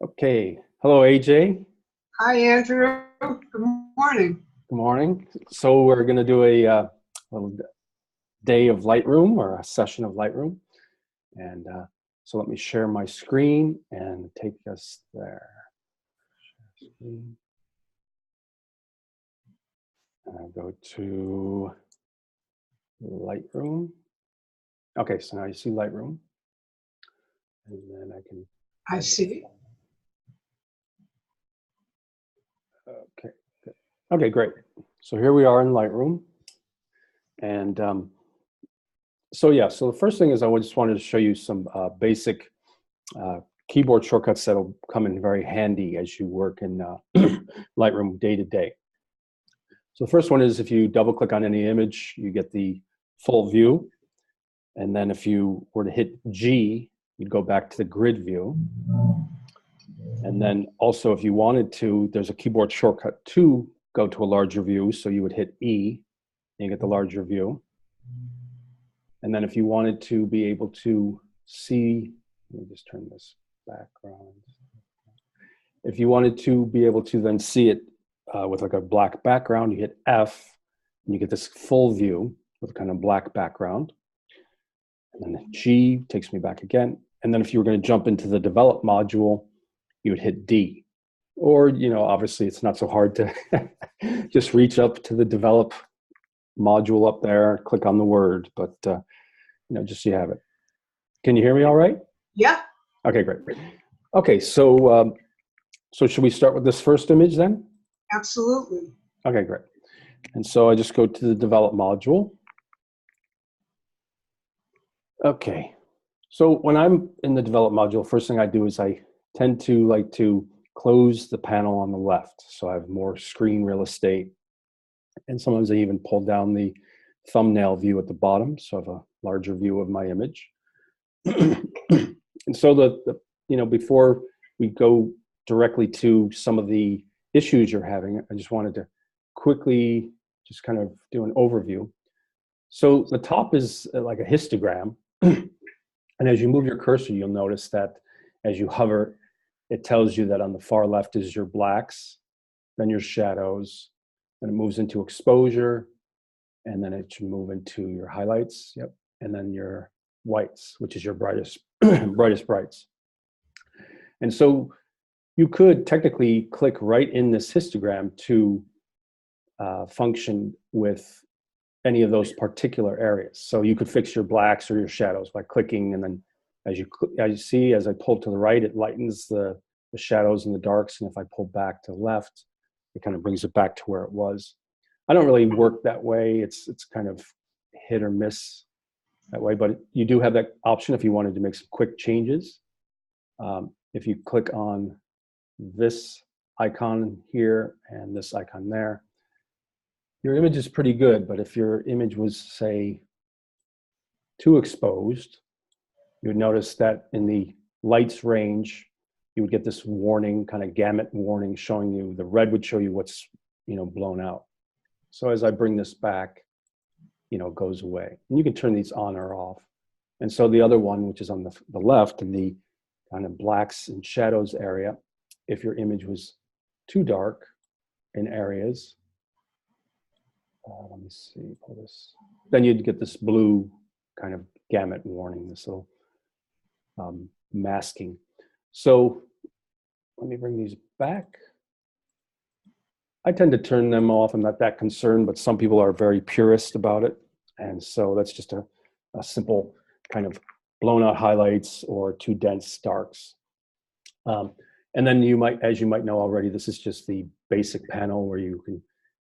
Okay. Hello, AJ. Hi, Andrew. Good morning. Good morning. So we're going to do a little day of Lightroom or a session of Lightroom. And so let me share my screen and take us there. Share screen. And I'll go to Lightroom. Okay, so now you see Lightroom. And then I can... I see. Okay, good. Okay, great. So here we are in Lightroom. And so the first thing is I just wanted to show you some basic keyboard shortcuts that'll come in very handy as you work in Lightroom day to day. So the first one is if you double click on any image, you get the full view. And then if you were to hit G, you'd go back to the grid view. And then also if you wanted to, there's a keyboard shortcut to go to a larger view. So you would hit E and you get the larger view. And then if you wanted to be able to see, let me just turn this background. If you wanted to be able to then see it with like a black background, you hit F and you get this full view with kind of black background. And then G takes me back again. And then if you were going to jump into the develop module, you would hit D. Or, obviously it's not so hard to just reach up to the develop module up there, click on the word, but just so you have it. Can you hear me all right? Yeah. Okay, great. Okay, so should we start with this first image then? Absolutely. Okay, great. And so I just go to the develop module. Okay, so when I'm in the develop module, first thing I do is I tend to like to close the panel on the left, so I have more screen real estate. And sometimes I even pull down the thumbnail view at the bottom, so I have a larger view of my image. And so before we go directly to some of the issues you're having, I just wanted to quickly just kind of do an overview. So the top is like a histogram. And as you move your cursor, you'll notice that as you hover, it tells you that on the far left is your blacks, then your shadows, then it moves into exposure, and then it should move into your highlights, yep, and then your whites, which is your brightest brights. And so you could technically click right in this histogram to function with any of those particular areas. So you could fix your blacks or your shadows by clicking, and then as you see, as I pull to the right, it lightens the shadows and the darks, and if I pull back to the left, it kind of brings it back to where it was. I don't really work that way. It's kind of hit or miss that way, but you do have that option if you wanted to make some quick changes. If you click on this icon here and this icon there, your image is pretty good, but if your image was, say, too exposed, you would notice that in the lights range, you would get this warning, kind of gamut warning, showing you, the red would show you what's, blown out. So as I bring this back, it goes away. And you can turn these on or off. And so the other one, which is on the left, in the kind of blacks and shadows area, if your image was too dark in areas, let me see, pull this, then you'd get this blue kind of gamut warning, this little masking. So let me bring these back. I tend to turn them off. I'm not that concerned, but some people are very purist about it. And so that's just a simple kind of blown out highlights or too dense darks. And then as you might know already, this is just the basic panel where you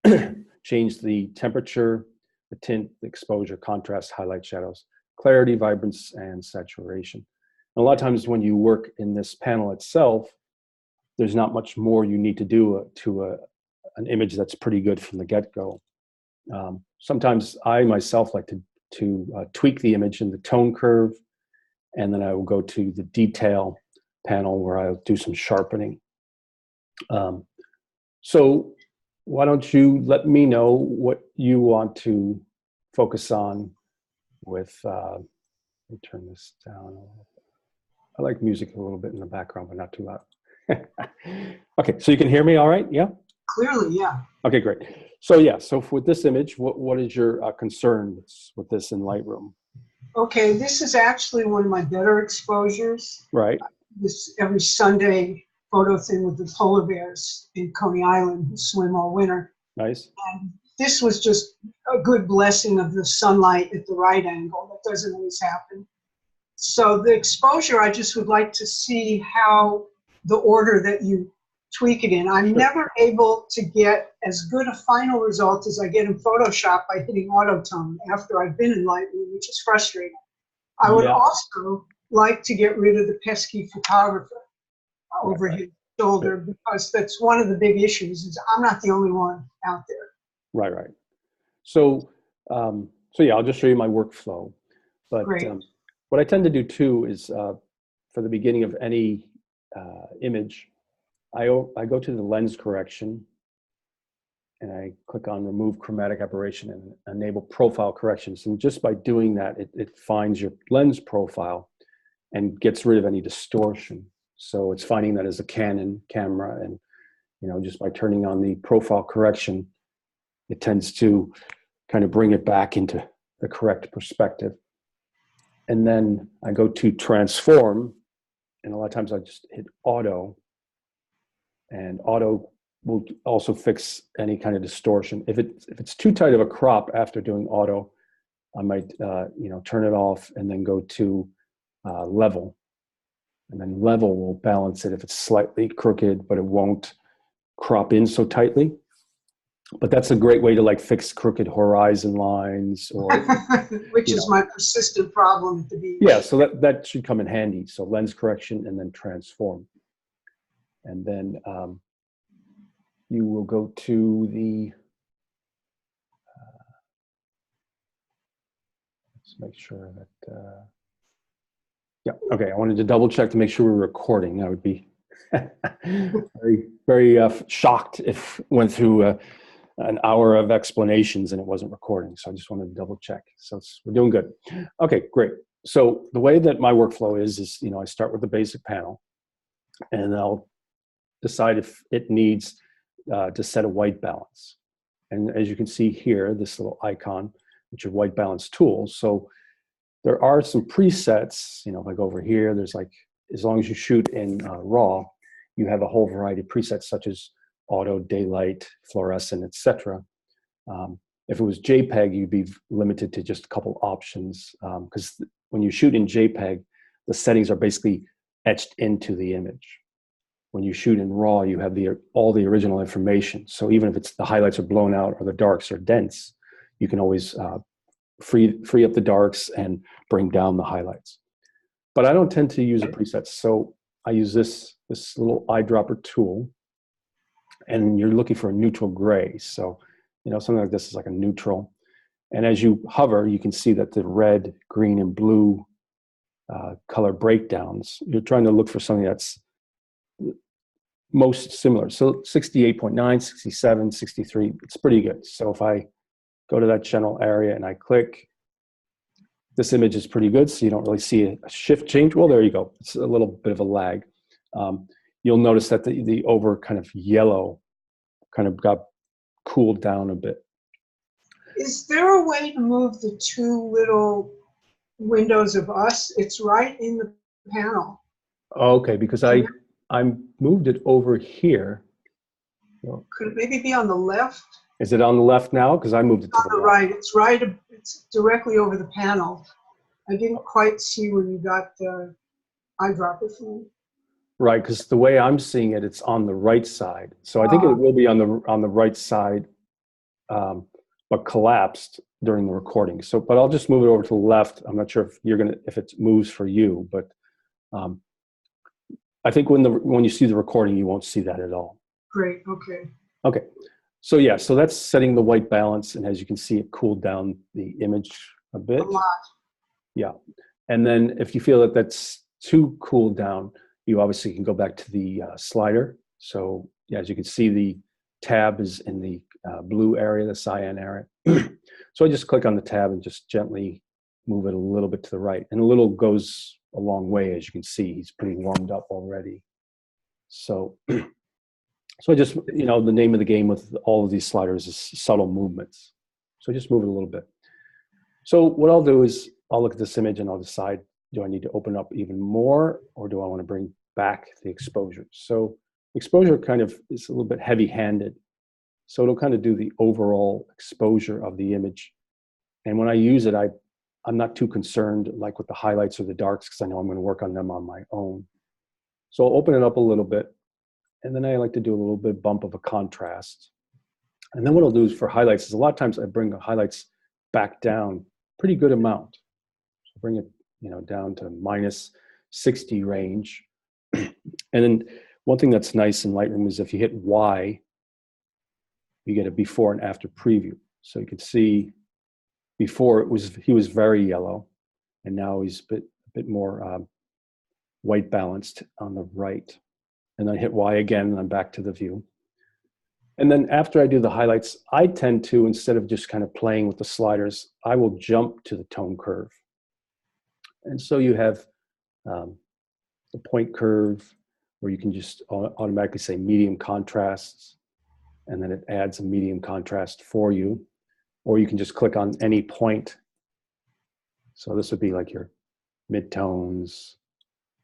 can change the temperature, the tint, the exposure, contrast, highlight, shadows, clarity, vibrance, and saturation. And a lot of times when you work in this panel itself, there's not much more you need to do to an image that's pretty good from the get-go. Sometimes I myself like to tweak the image in the tone curve, and then I will go to the detail panel where I'll do some sharpening. So why don't you let me know what you want to focus on with, let me turn this down a little bit. I like music a little bit in the background, but not too loud. Okay, so you can hear me all right? Yeah? Clearly, yeah. Okay, great. So yeah, so with this image, what is your concern with this in Lightroom? Okay, this is actually one of my better exposures. Right, This every Sunday photo thing with the polar bears in Coney Island who swim all winter. nice. And this was just a good blessing of the sunlight at the right angle. That doesn't always happen. So the exposure, I just would like to see how the order that you tweak it in. I'm Sure. never able to get as good a final result as I get in Photoshop by hitting auto tone after I've been in Lightroom, which is frustrating. I would Yeah. also like to get rid of the pesky photographer over Right. his shoulder, because that's one of the big issues. Is I'm not the only one out there. Right, right. So, so yeah, I'll just show you my workflow. But Great. what I tend to do too is for the beginning of any image, I go to the lens correction and I click on remove chromatic aberration and enable profile corrections. And just by doing that, it finds your lens profile and gets rid of any distortion. So it's finding that as a Canon camera, and just by turning on the profile correction, it tends to kind of bring it back into the correct perspective. And then I go to transform, and a lot of times I just hit auto, and auto will also fix any kind of distortion. If it's too tight of a crop after doing auto, I might turn it off and then go to level, and then level will balance it if it's slightly crooked, but it won't crop in so tightly. But that's a great way to like fix crooked horizon lines, or Which is my persistent problem at the beach. yeah, so that should come in handy. So lens correction and then transform. And then you will go to the, let's make sure that, yeah, okay, I wanted to double check to make sure we're recording. I would be very, very shocked if went through an hour of explanations and it wasn't recording. So I just wanted to double check. So we're doing good. Okay, great. So the way that my workflow is I start with the basic panel, and I'll decide if it needs to set a white balance. And as you can see here, this little icon, which are white balance tools. So there are some presets, if I go over here, there's like, as long as you shoot in RAW, you have a whole variety of presets such as auto, daylight, fluorescent, etc. If it was JPEG, you'd be limited to just a couple options, because when you shoot in JPEG, the settings are basically etched into the image. When you shoot in RAW, you have all the original information. So even if the highlights are blown out or the darks are dense, you can always free up the darks and bring down the highlights. But I don't tend to use a preset, so I use this little eyedropper tool, and you're looking for a neutral gray. So something like this is like a neutral. And as you hover, you can see that the red, green, and blue color breakdowns, you're trying to look for something that's most similar. So 68.9, 67, 63, it's pretty good. So if I go to that general area and I click, this image is pretty good, so you don't really see a shift change. Well, there you go. It's a little bit of a lag. You'll notice that the over kind of yellow kind of got cooled down a bit. Is there a way to move the two little windows of us? It's right in the panel. Okay, because I moved it over here. Could it maybe be on the left? Is it on the left now? Because I moved it to the right. It's right. It's directly over the panel. I didn't quite see where you got the eyedropper from. Right, because the way I'm seeing it, it's on the right side. So I think it will be on the right side, but collapsed during the recording. So, but I'll just move it over to the left. I'm not sure if it moves for you, but I think when you see the recording, you won't see that at all. Great. Okay. Okay. So yeah, so that's setting the white balance, and as you can see, it cooled down the image a bit. A lot. Yeah, and then if you feel that that's too cooled down, you obviously can go back to the slider. So yeah, as you can see, the tab is in the blue area, the cyan area. So I just click on the tab and just gently move it a little bit to the right, and a little goes a long way. As you can see, he's pretty warmed up already. So, so I just, you know, the name of the game with all of these sliders is subtle movements. So just move it a little bit. So what I'll do is I'll look at this image and I'll decide, do I need to open up even more, or do I want to bring back the exposure? So exposure kind of is a little bit heavy-handed. So it'll kind of do the overall exposure of the image. And when I use it, I'm not too concerned like with the highlights or the darks, because I know I'm going to work on them on my own. So I'll open it up a little bit. And then I like to do a little bit bump of a contrast. And then what I'll do is for highlights is a lot of times I bring the highlights back down pretty good amount. So bring it, you know, down to -60 range. And then one thing that's nice in Lightroom is if you hit Y, you get a before and after preview. So you can see before he was very yellow, and now he's a bit more white balanced on the right. And then I hit Y again, and I'm back to the view. And then after I do the highlights, I tend to, instead of just kind of playing with the sliders, I will jump to the tone curve. And so you have the point curve, where you can just automatically say medium contrasts, and then it adds a medium contrast for you. Or you can just click on any point. So this would be like your midtones,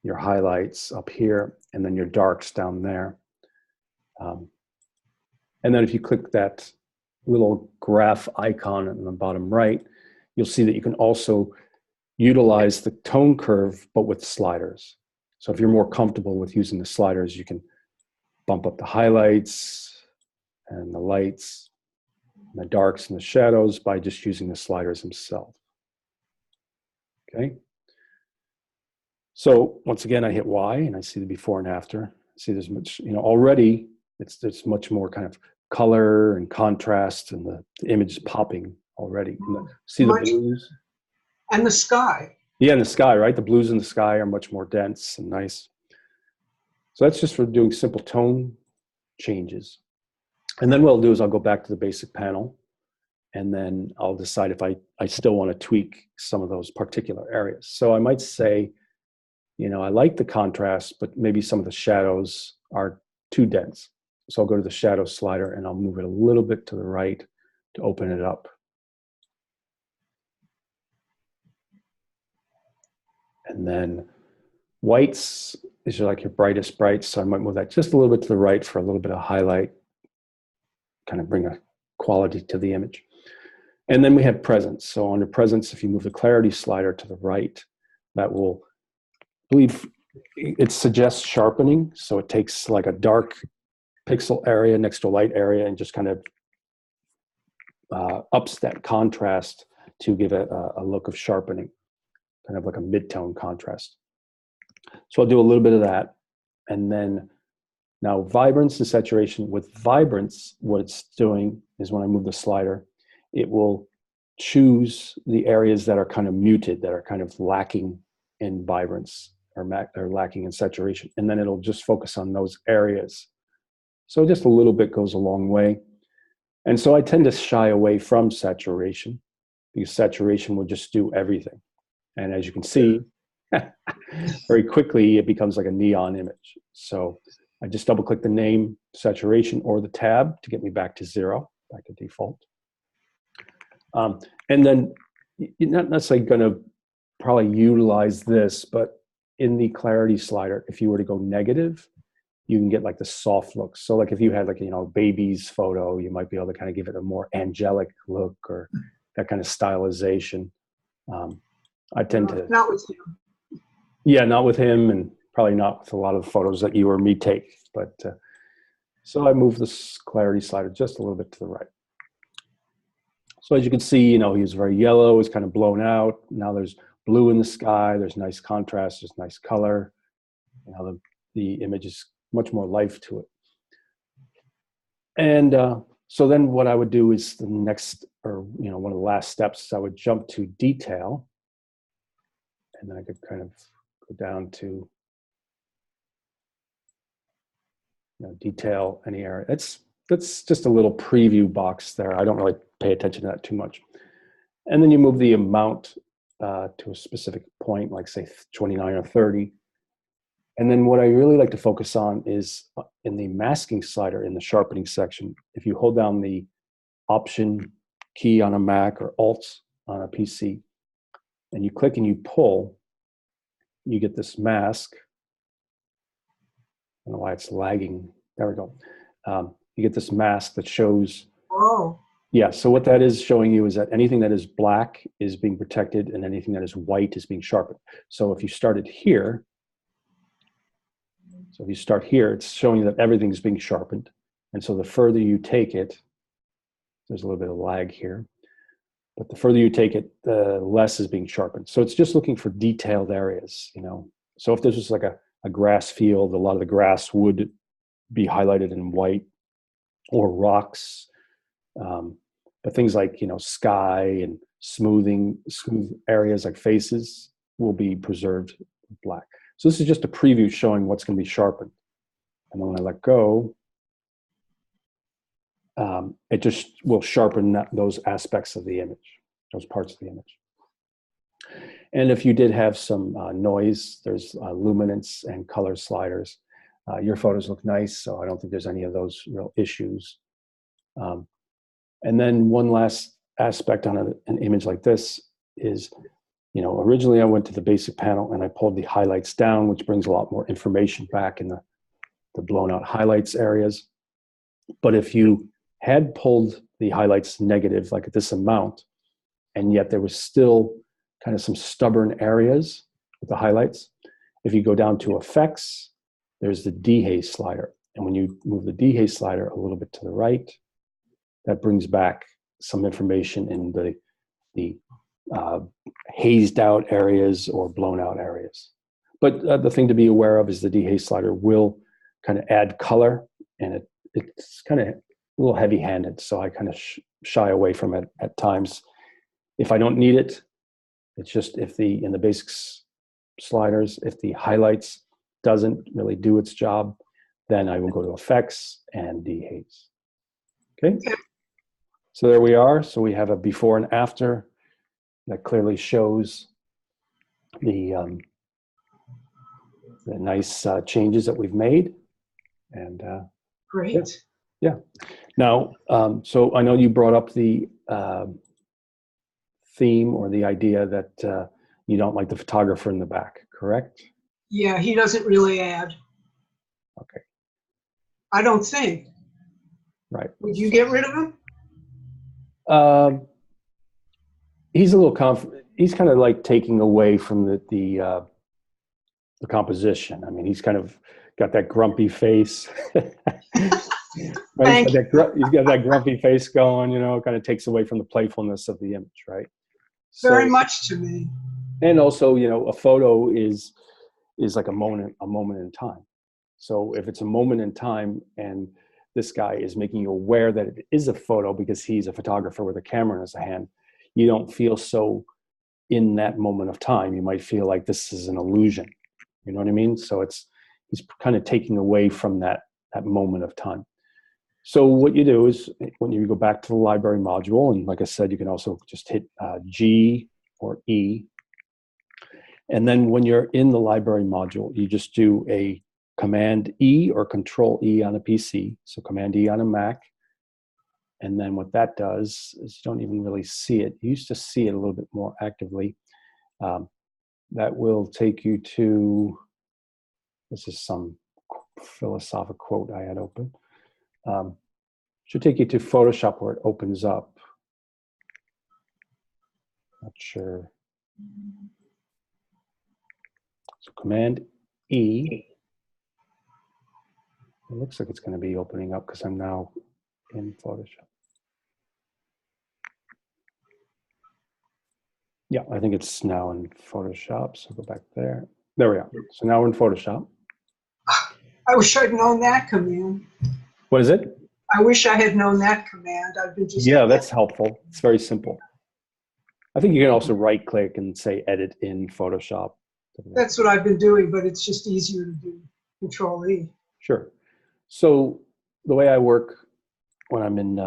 your highlights up here, and then your darks down there. And then if you click that little graph icon in the bottom right, you'll see that you can also utilize the tone curve, but with sliders. So if you're more comfortable with using the sliders, you can bump up the highlights and the lights, and the darks and the shadows by just using the sliders themselves. Okay. So once again, I hit Y and I see the before and after. See, there's much, you know, already there's much more kind of color and contrast, and the image is popping already. See the blues? And the sky. Yeah, and the sky, right? The blues in the sky are much more dense and nice. So that's just for doing simple tone changes. And then what I'll do is I'll go back to the basic panel, and then I'll decide if I still want to tweak some of those particular areas. So I might say, you know, I like the contrast, but maybe some of the shadows are too dense. So I'll go to the shadow slider and I'll move it a little bit to the right to open it up. And then whites is like your brightest brights. So I might move that just a little bit to the right for a little bit of highlight, kind of bring a quality to the image. And then we have presence. So under presence, if you move the clarity slider to the right, that will, I believe it suggests sharpening. So it takes like a dark pixel area next to a light area and just kind of ups that contrast to give it a look of sharpening, kind of like a mid-tone contrast. So I'll do a little bit of that. And then now vibrance and saturation. With vibrance, what it's doing is when I move the slider, it will choose the areas that are kind of muted, that are kind of lacking in vibrance or lacking in saturation. And then it'll just focus on those areas. So just a little bit goes a long way. And so I tend to shy away from saturation, because saturation will just do everything. And as you can see, very quickly, it becomes like a neon image. So I just double click the name, saturation, or the tab to get me back to 0, back to default. And then you're not necessarily going to probably utilize this, but in the clarity slider, if you were to go negative, you can get like the soft look. So like if you had like, you know, baby's photo, you might be able to kind of give it a more angelic look, or that kind of stylization. I tend to. Not with him. Yeah, not with him, and probably not with a lot of photos that you or me take. But so I move this clarity slider just a little bit to the right. So as you can see, you know, he was very yellow, he's kind of blown out. Now there's blue in the sky, there's nice contrast, there's nice color. You know, the image is much more life to it. And so then what I would do is the next, or, you know, one of the last steps, I would jump to detail. And then I could kind of go down to, you know, detail any area. That's just a little preview box there. I don't really pay attention to that too much. And then you move the amount to a specific point, like say 29 or 30. And then what I really like to focus on is in the masking slider in the sharpening section. If you hold down the Option key on a Mac or Alt on a PC, and you click and you pull, you get this mask. I don't know why it's lagging. There we go. You get this mask that shows. Oh. Yeah, so what that is showing you is that anything that is black is being protected and anything that is white is being sharpened. So if you started here, it's showing you that everything's being sharpened. And so the further you take it, there's a little bit of lag here, but the further you take it, the less is being sharpened. So it's just looking for detailed areas, you know. So if this was like a grass field, a lot of the grass would be highlighted in white, or rocks. But things like, you know, sky and smooth areas like faces will be preserved with black. So this is just a preview showing what's going to be sharpened. And then when I let go, it just will sharpen those aspects of the image, those parts of the image. And if you did have some noise, there's luminance and color sliders. Your photos look nice, so I don't think there's any of those real issues. And then one last aspect on an image like this is, you know, originally I went to the basic panel and I pulled the highlights down, which brings a lot more information back in the blown out highlights areas. But if you had pulled the highlights negative, like at this amount, and yet there was still kind of some stubborn areas with the highlights, if you go down to effects, there's the dehaze slider. And when you move the dehaze slider a little bit to the right, that brings back some information in the hazed out areas or blown out areas. But the thing to be aware of is the dehaze slider will kind of add color, and it's kind of a little heavy handed. So I kind of shy away from it at times. If I don't need it, it's just in the basics sliders, if the highlights doesn't really do its job, then I will go to effects and dehaze. Okay. So there we are. So we have a before and after that clearly shows the nice changes that we've made. And Great. Yeah. Now, so I know you brought up the theme or the idea that you don't like the photographer in the back, correct? Yeah, he doesn't really add. Okay. I don't think. Right. Would you get rid of him? He's a little he's kind of like taking away from the composition. I mean, he's kind of got that grumpy face. Right? He's got that grumpy face going, you know, kind of takes away from the playfulness of the image, right? Very much to me. And also, you know, a photo is like a moment in time. So if it's a moment in time and this guy is making you aware that it is a photo because he's a photographer with a camera in his hand, you don't feel so in that moment of time. You might feel like this is an illusion. You know what I mean? So he's kind of taking away from that moment of time. So what you do is when you go back to the library module, and like I said, you can also just hit G or E. And then when you're in the library module, you just do a Command E or Control E on a PC. So Command E on a Mac. And then what that does is you don't even really see it. You used to see it a little bit more actively. That will take you to, this is some philosophical quote I had open. Should take you to Photoshop where it opens up. Not sure. So Command E. It looks like it's going to be opening up because I'm now in Photoshop. Yeah, I think it's now in Photoshop. So go back there. There we are. So now we're in Photoshop. I wish I'd known that command. What is it? I wish I had known that command. I've been just. Yeah, that's helpful. It's very simple. I think you can also right click and say edit in Photoshop. That's what I've been doing, but it's just easier to do. Control E. Sure. So the way I work when I'm in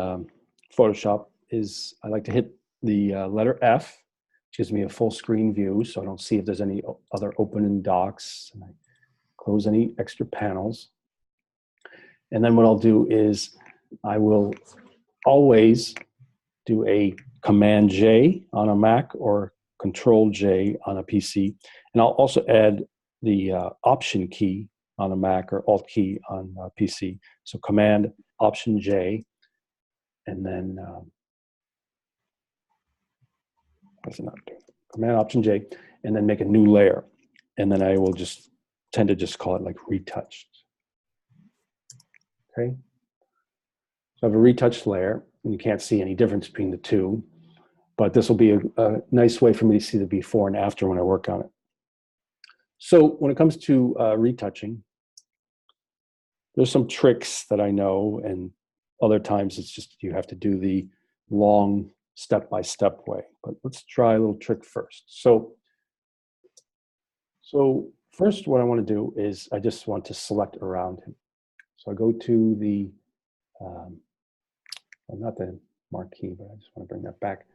Photoshop is I like to hit the letter F, which gives me a full screen view, so I don't see if there's any other open in docs. And I close any extra panels. And then what I'll do is I will always do a Command J on a Mac or Control J on a PC. And I'll also add the Option key on a Mac or Alt key on a PC. So Command Option J, and then what's it not doing? Command Option J, and then make a new layer. And then I will just tend to just call it like retouched. Okay. So I have a retouched layer, and you can't see any difference between the two, but this will be a nice way for me to see the before and after when I work on it. So when it comes to retouching, there's some tricks that I know, and other times it's just you have to do the long step-by-step way. But let's try a little trick first. So first what I want to do is I just want to select around him. So I go to the, well, not the marquee, but I just want to bring that back.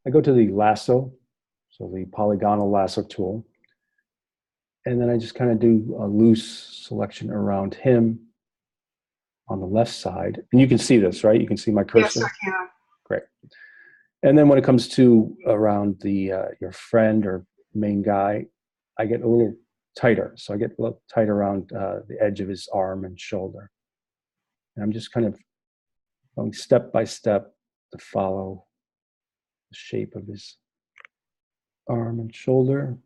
I go to the Lasso, so the Polygonal Lasso tool. And then I just kind of do a loose selection around him on the left side. And you can see this, right? You can see my cursor? Yes, I can. Great. And then when it comes to around the your friend or main guy, I get a little tighter. So I get a little tight around the edge of his arm and shoulder. And I'm just kind of going step by step to follow the shape of his arm and shoulder.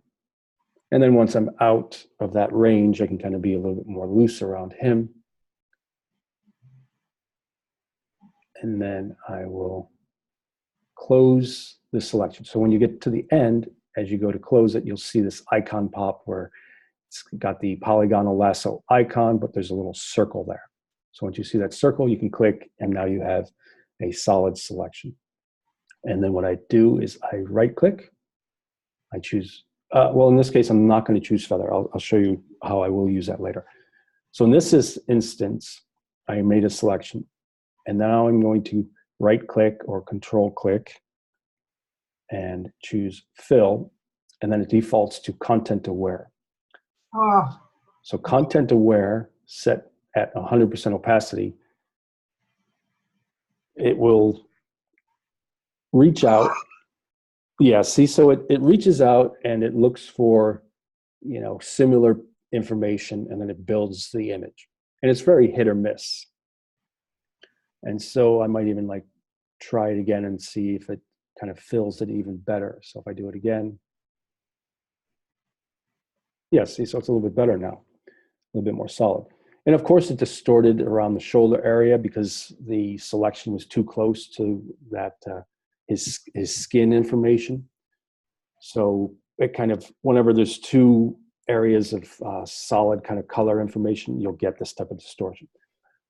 And then once I'm out of that range, I can kind of be a little bit more loose around him. And then I will close the selection. So when you get to the end, as you go to close it, you'll see this icon pop where it's got the Polygonal Lasso icon, but there's a little circle there. So once you see that circle, you can click, and now you have a solid selection. And then what I do is I right-click, I choose, well, in this case, I'm not going to choose feather. I'll show you how I will use that later. So in this instance, I made a selection, and now I'm going to right-click or control-click and choose Fill, and then it defaults to Content Aware. Oh, So Content Aware set at 100% opacity, it will reach out. Yeah, see, so it reaches out and it looks for, you know, similar information, and then it builds the image. And it's very hit or miss. And so I might even like try it again and see if it kind of fills it even better. So if I do it again, yeah, see, so it's a little bit better now, a little bit more solid. And of course it distorted around the shoulder area because the selection was too close to that, his skin information. So it kind of, whenever there's two areas of solid kind of color information, you'll get this type of distortion.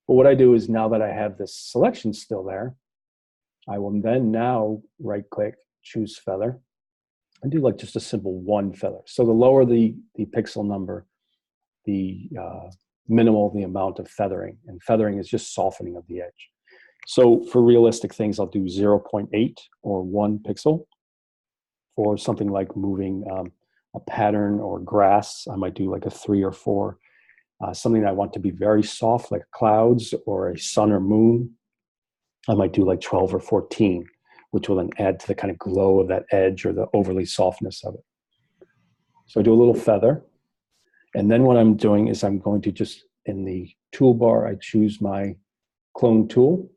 But what I do is, now that I have this selection still there, I will then now right-click, choose feather, and do like just a simple one feather. So the lower the pixel number, the minimal the amount of feathering. And feathering is just softening of the edge. So for realistic things, I'll do 0.8 or 1 pixel. For something like moving a pattern or grass, I might do like a 3 or 4. Something that I want to be very soft, like clouds or a sun or moon, I might do like 12 or 14, which will then add to the kind of glow of that edge or the overly softness of it. So I do a little feather. And then what I'm doing is I'm going to just, in the toolbar, I choose my clone tool.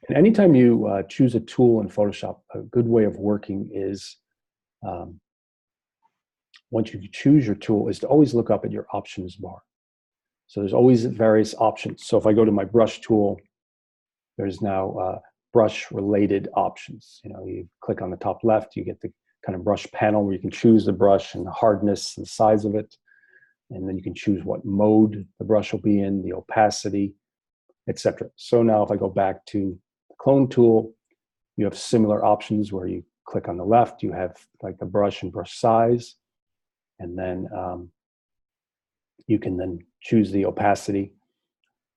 And anytime you choose a tool in Photoshop, a good way of working is, once you choose your tool, is to always look up at your options bar. So there's always various options. So if I go to my brush tool, there's now brush-related options. You know, you click on the top left, you get the kind of brush panel where you can choose the brush and the hardness and the size of it. And then you can choose what mode the brush will be in, the opacity, etc. So now if I go back to the clone tool, you have similar options where you click on the left, you have like the brush and brush size, and then you can then choose the opacity.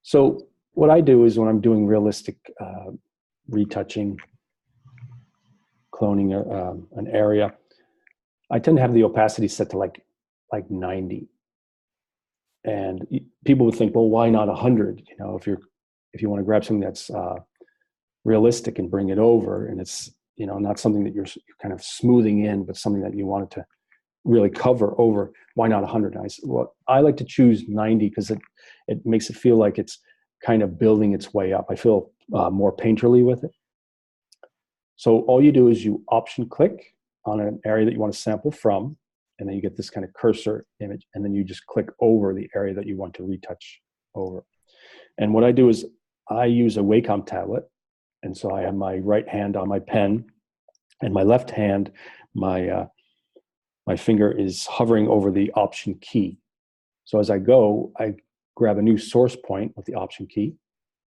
So what I do is, when I'm doing realistic retouching, cloning an area, I tend to have the opacity set to like 90. And people would think, well, why not 100? You know, if you want to grab something that's realistic and bring it over, and it's, you know, not something that you're kind of smoothing in, but something that you wanted to really cover over, why not 100? And I said, well, I like to choose 90 because it makes it feel like it's kind of building its way up. I feel more painterly with it. So all you do is you option click on an area that you want to sample from, and then you get this kind of cursor image, and then you just click over the area that you want to retouch over. And what I do is I use a Wacom tablet, and so I have my right hand on my pen, and my left hand, my finger is hovering over the option key. So as I go, I grab a new source point with the option key,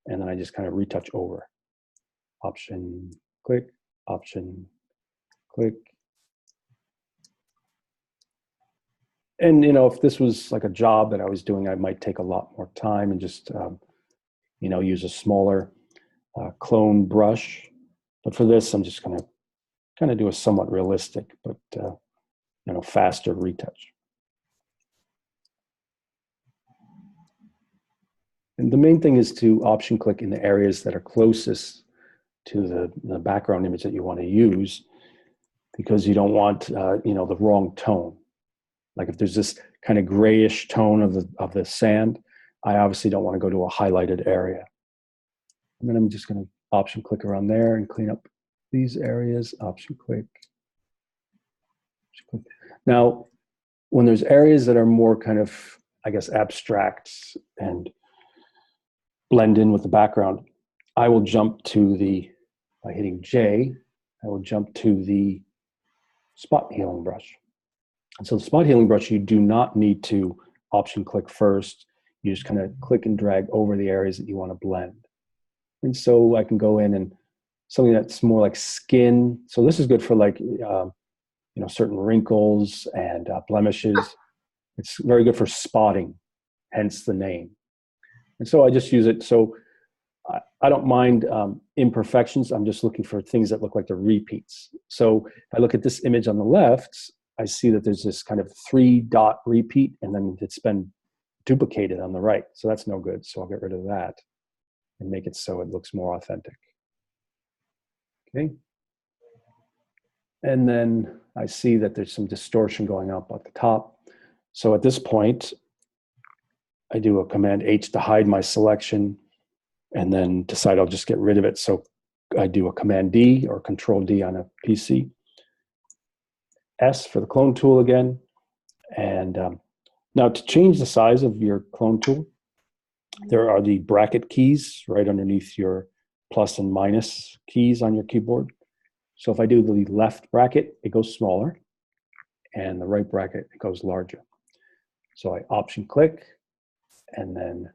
and then I just kind of retouch over. Option, click, option, click. And, you know, if this was like a job that I was doing, I might take a lot more time and just, you know, use a smaller clone brush. But for this, I'm just going to kind of do a somewhat realistic, but, you know, faster retouch. And the main thing is to option click in the areas that are closest to the background image that you want to use, because you don't want, you know, the wrong tone. Like if there's this kind of grayish tone of the sand, I obviously don't want to go to a highlighted area. And then I'm just going to option click around there and clean up these areas, option click. Now, when there's areas that are more kind of, I guess, abstract and blend in with the background, I will jump to by hitting J, I will jump to the spot healing brush. And so the spot healing brush, you do not need to option click first. You just kind of click and drag over the areas that you want to blend. And so I can go in and something that's more like skin. So this is good for like, you know, certain wrinkles and blemishes. It's very good for spotting, hence the name. And so I just use it. So I don't mind imperfections. I'm just looking for things that look like they're repeats. So if I look at this image on the left, I see that there's this kind of 3-dot repeat, and then it's been duplicated on the right. So that's no good. So I'll get rid of that and make it so it looks more authentic. Okay. And then I see that there's some distortion going up at the top. So at this point, I do a Command H to hide my selection, and then decide I'll just get rid of it. So I do a Command D or Control D on a PC. S for the clone tool again. And now to change the size of your clone tool, there are the bracket keys right underneath your plus and minus keys on your keyboard. So if I do the left bracket, it goes smaller, and the right bracket, it goes larger. So I option click, and then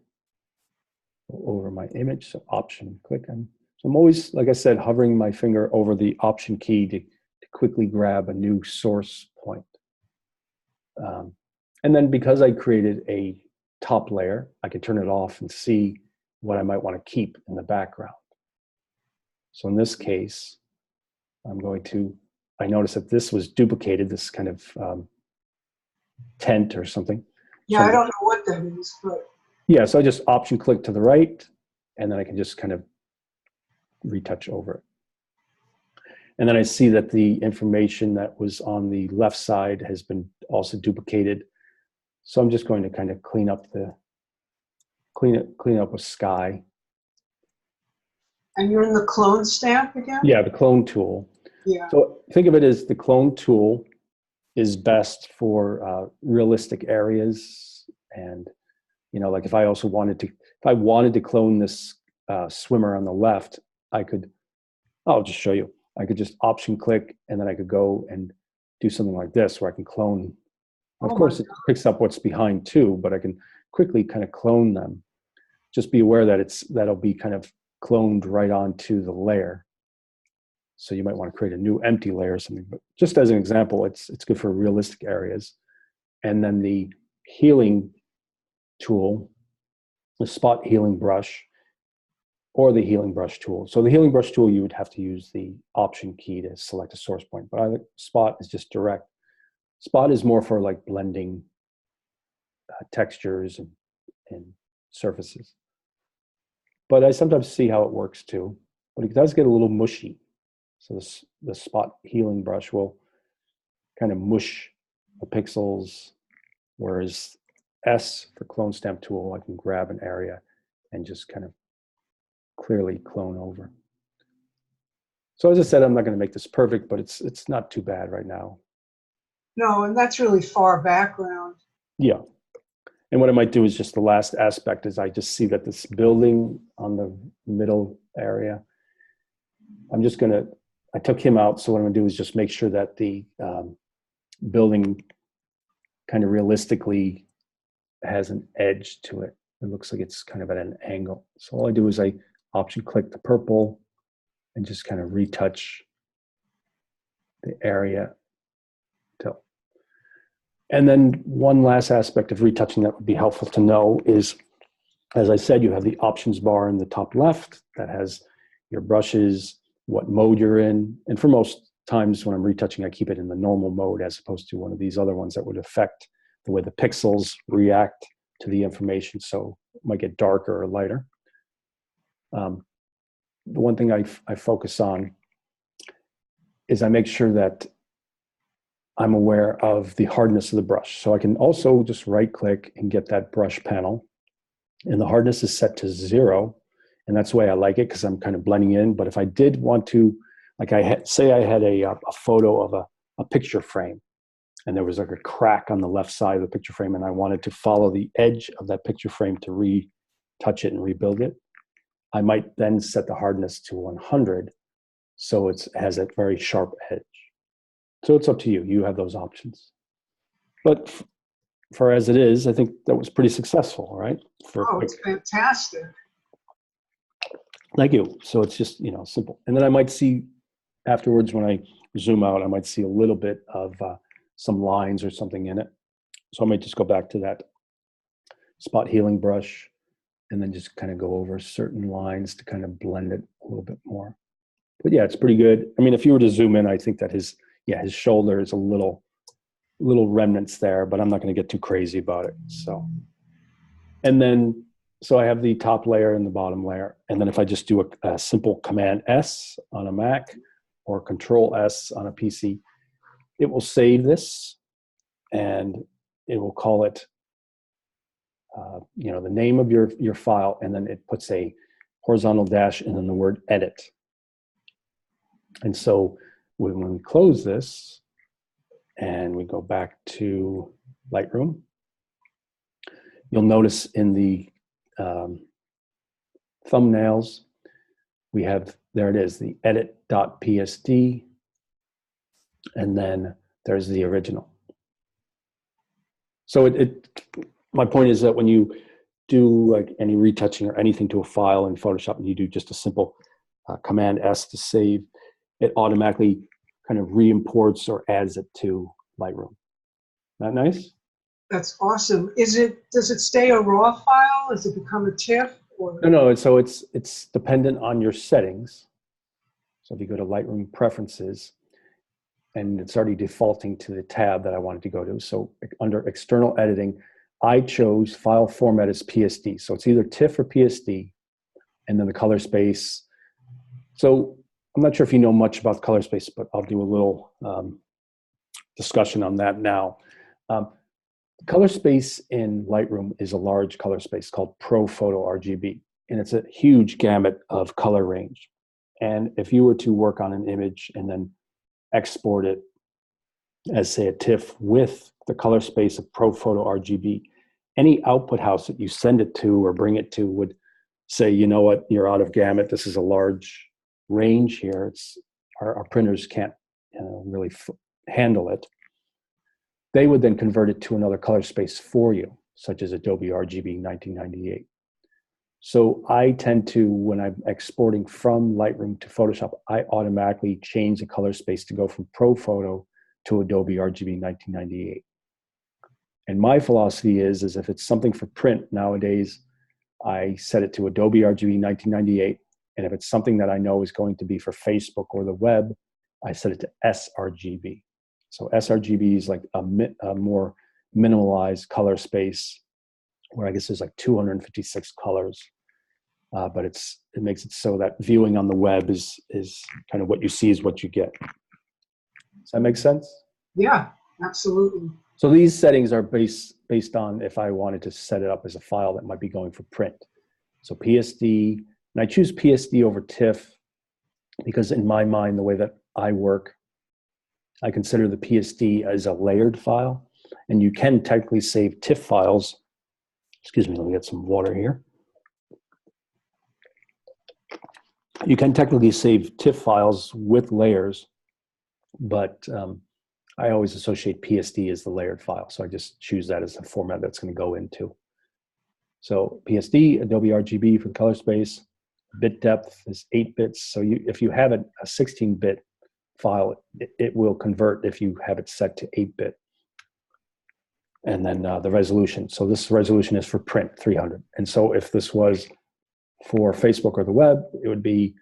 go over my image, so option click. So I'm always, like I said, hovering my finger over the option key to quickly grab a new source point. And then because I created a top layer, I can turn it off and see what I might want to keep in the background. So in this case, I noticed that this was duplicated, this kind of tent or something. Yeah, so I don't know what that is, but. Yeah, so I just option click to the right, and then I can just kind of retouch over it. And then I see that the information that was on the left side has been also duplicated. So I'm just going to kind of clean up with sky. And you're in the clone stamp again? Yeah, the clone tool. Yeah. So think of it as the clone tool is best for realistic areas. And, you know, like if I wanted to clone this swimmer on the left, I'll just show you. I could just option click, and then I could go and do something like this where I can clone. Of course, it picks up what's behind too, but I can quickly kind of clone them. Just be aware that that'll be kind of cloned right onto the layer. So you might want to create a new empty layer or something. But just as an example, it's good for realistic areas. And then the healing tool, the spot healing brush, or the healing brush tool. So the healing brush tool, you would have to use the option key to select a source point, but spot is just direct. Spot is more for like blending textures and surfaces. But I sometimes see how it works too. But it does get a little mushy. So the spot healing brush will kind of mush the pixels, whereas S for clone stamp tool, I can grab an area and just kind of clearly clone over. So as I said, I'm not going to make this perfect, but it's not too bad right now. No, and that's really far background. Yeah. And what I might do is just the last aspect is I just see that this building on the middle area, I took him out. So what I'm going to do is just make sure that the building kind of realistically has an edge to it. It looks like it's kind of at an angle. So all I do is I option click the purple and just kind of retouch the area. And then one last aspect of retouching that would be helpful to know is, as I said, you have the options bar in the top left that has your brushes, what mode you're in. And for most times when I'm retouching, I keep it in the normal mode as opposed to one of these other ones that would affect the way the pixels react to the information. So it might get darker or lighter. The one thing I focus on is I make sure that I'm aware of the hardness of the brush. So I can also just right click and get that brush panel. And the hardness is set to 0. And that's the way I like it because I'm kind of blending in. But if I did want to, like say I had a photo of a picture frame and there was like a crack on the left side of the picture frame and I wanted to follow the edge of that picture frame to retouch it and rebuild it, I might then set the hardness to 100 so it has a very sharp edge. So it's up to you. You have those options. But for as it is, I think that was pretty successful, right? It's fantastic. Thank you. So it's just, simple. And then I might see afterwards when I zoom out, I might see a little bit of some lines or something in it. So I might just go back to that spot healing brush and then just kind of go over certain lines to kind of blend it a little bit more. But yeah, it's pretty good. I mean, if you were to zoom in, I think that his shoulder is a little remnants there, but I'm not going to get too crazy about it. So I have the top layer and the bottom layer. And then if I just do a simple Command S on a Mac or Control S on a PC, it will save this and it will call it, the name of your file. And then it puts a horizontal dash and then the word edit. And so when we close this and we go back to Lightroom, you'll notice in the thumbnails, there it is, the edit.psd, and then there's the original. So my point is that when you do like any retouching or anything to a file in Photoshop and you do just a simple Command S to save, it automatically kind of re-imports or adds it to Lightroom. That nice? That's awesome. Does it stay a raw file? Does it become a TIFF? Or? No. So it's dependent on your settings. So if you go to Lightroom Preferences, and it's already defaulting to the tab that I wanted to go to. So under External Editing, I chose File Format as PSD. So it's either TIFF or PSD, and then the color space. So I'm not sure if you know much about color space, but I'll do a little discussion on that now. Color space in Lightroom is a large color space called Pro Photo RGB, and it's a huge gamut of color range. And if you were to work on an image and then export it as, say, a TIFF with the color space of Pro Photo RGB, any output house that you send it to or bring it to would say, you know what, you're out of gamut. This is a large range here. Our printers can't really handle it. They would then convert it to another color space for you, such as Adobe RGB 1998. So I tend to, when I'm exporting from Lightroom to Photoshop, I automatically change the color space to go from Pro Photo to Adobe RGB 1998. And my philosophy is if it's something for print nowadays, I set it to Adobe RGB 1998. And if it's something that I know is going to be for Facebook or the web, I set it to sRGB. So sRGB is like a more minimalized color space where I guess there's like 256 colors. But it makes it so that viewing on the web is kind of what you see is what you get. Does that make sense? Yeah, absolutely. So these settings are based on if I wanted to set it up as a file that might be going for print. So PSD, and I choose PSD over TIFF because in my mind, the way that I work, I consider the PSD as a layered file, and you can technically save TIFF files. Excuse me, let me get some water here. You can technically save TIFF files with layers, but I always associate PSD as the layered file. So I just choose that as the format that's going to go into. So PSD, Adobe RGB for the color space, bit depth is 8 bits. So if you have a 16-bit file, it will convert if you have it set to 8-bit. And then the resolution. So this resolution is for print, 300. And so if this was for Facebook or the web, it would be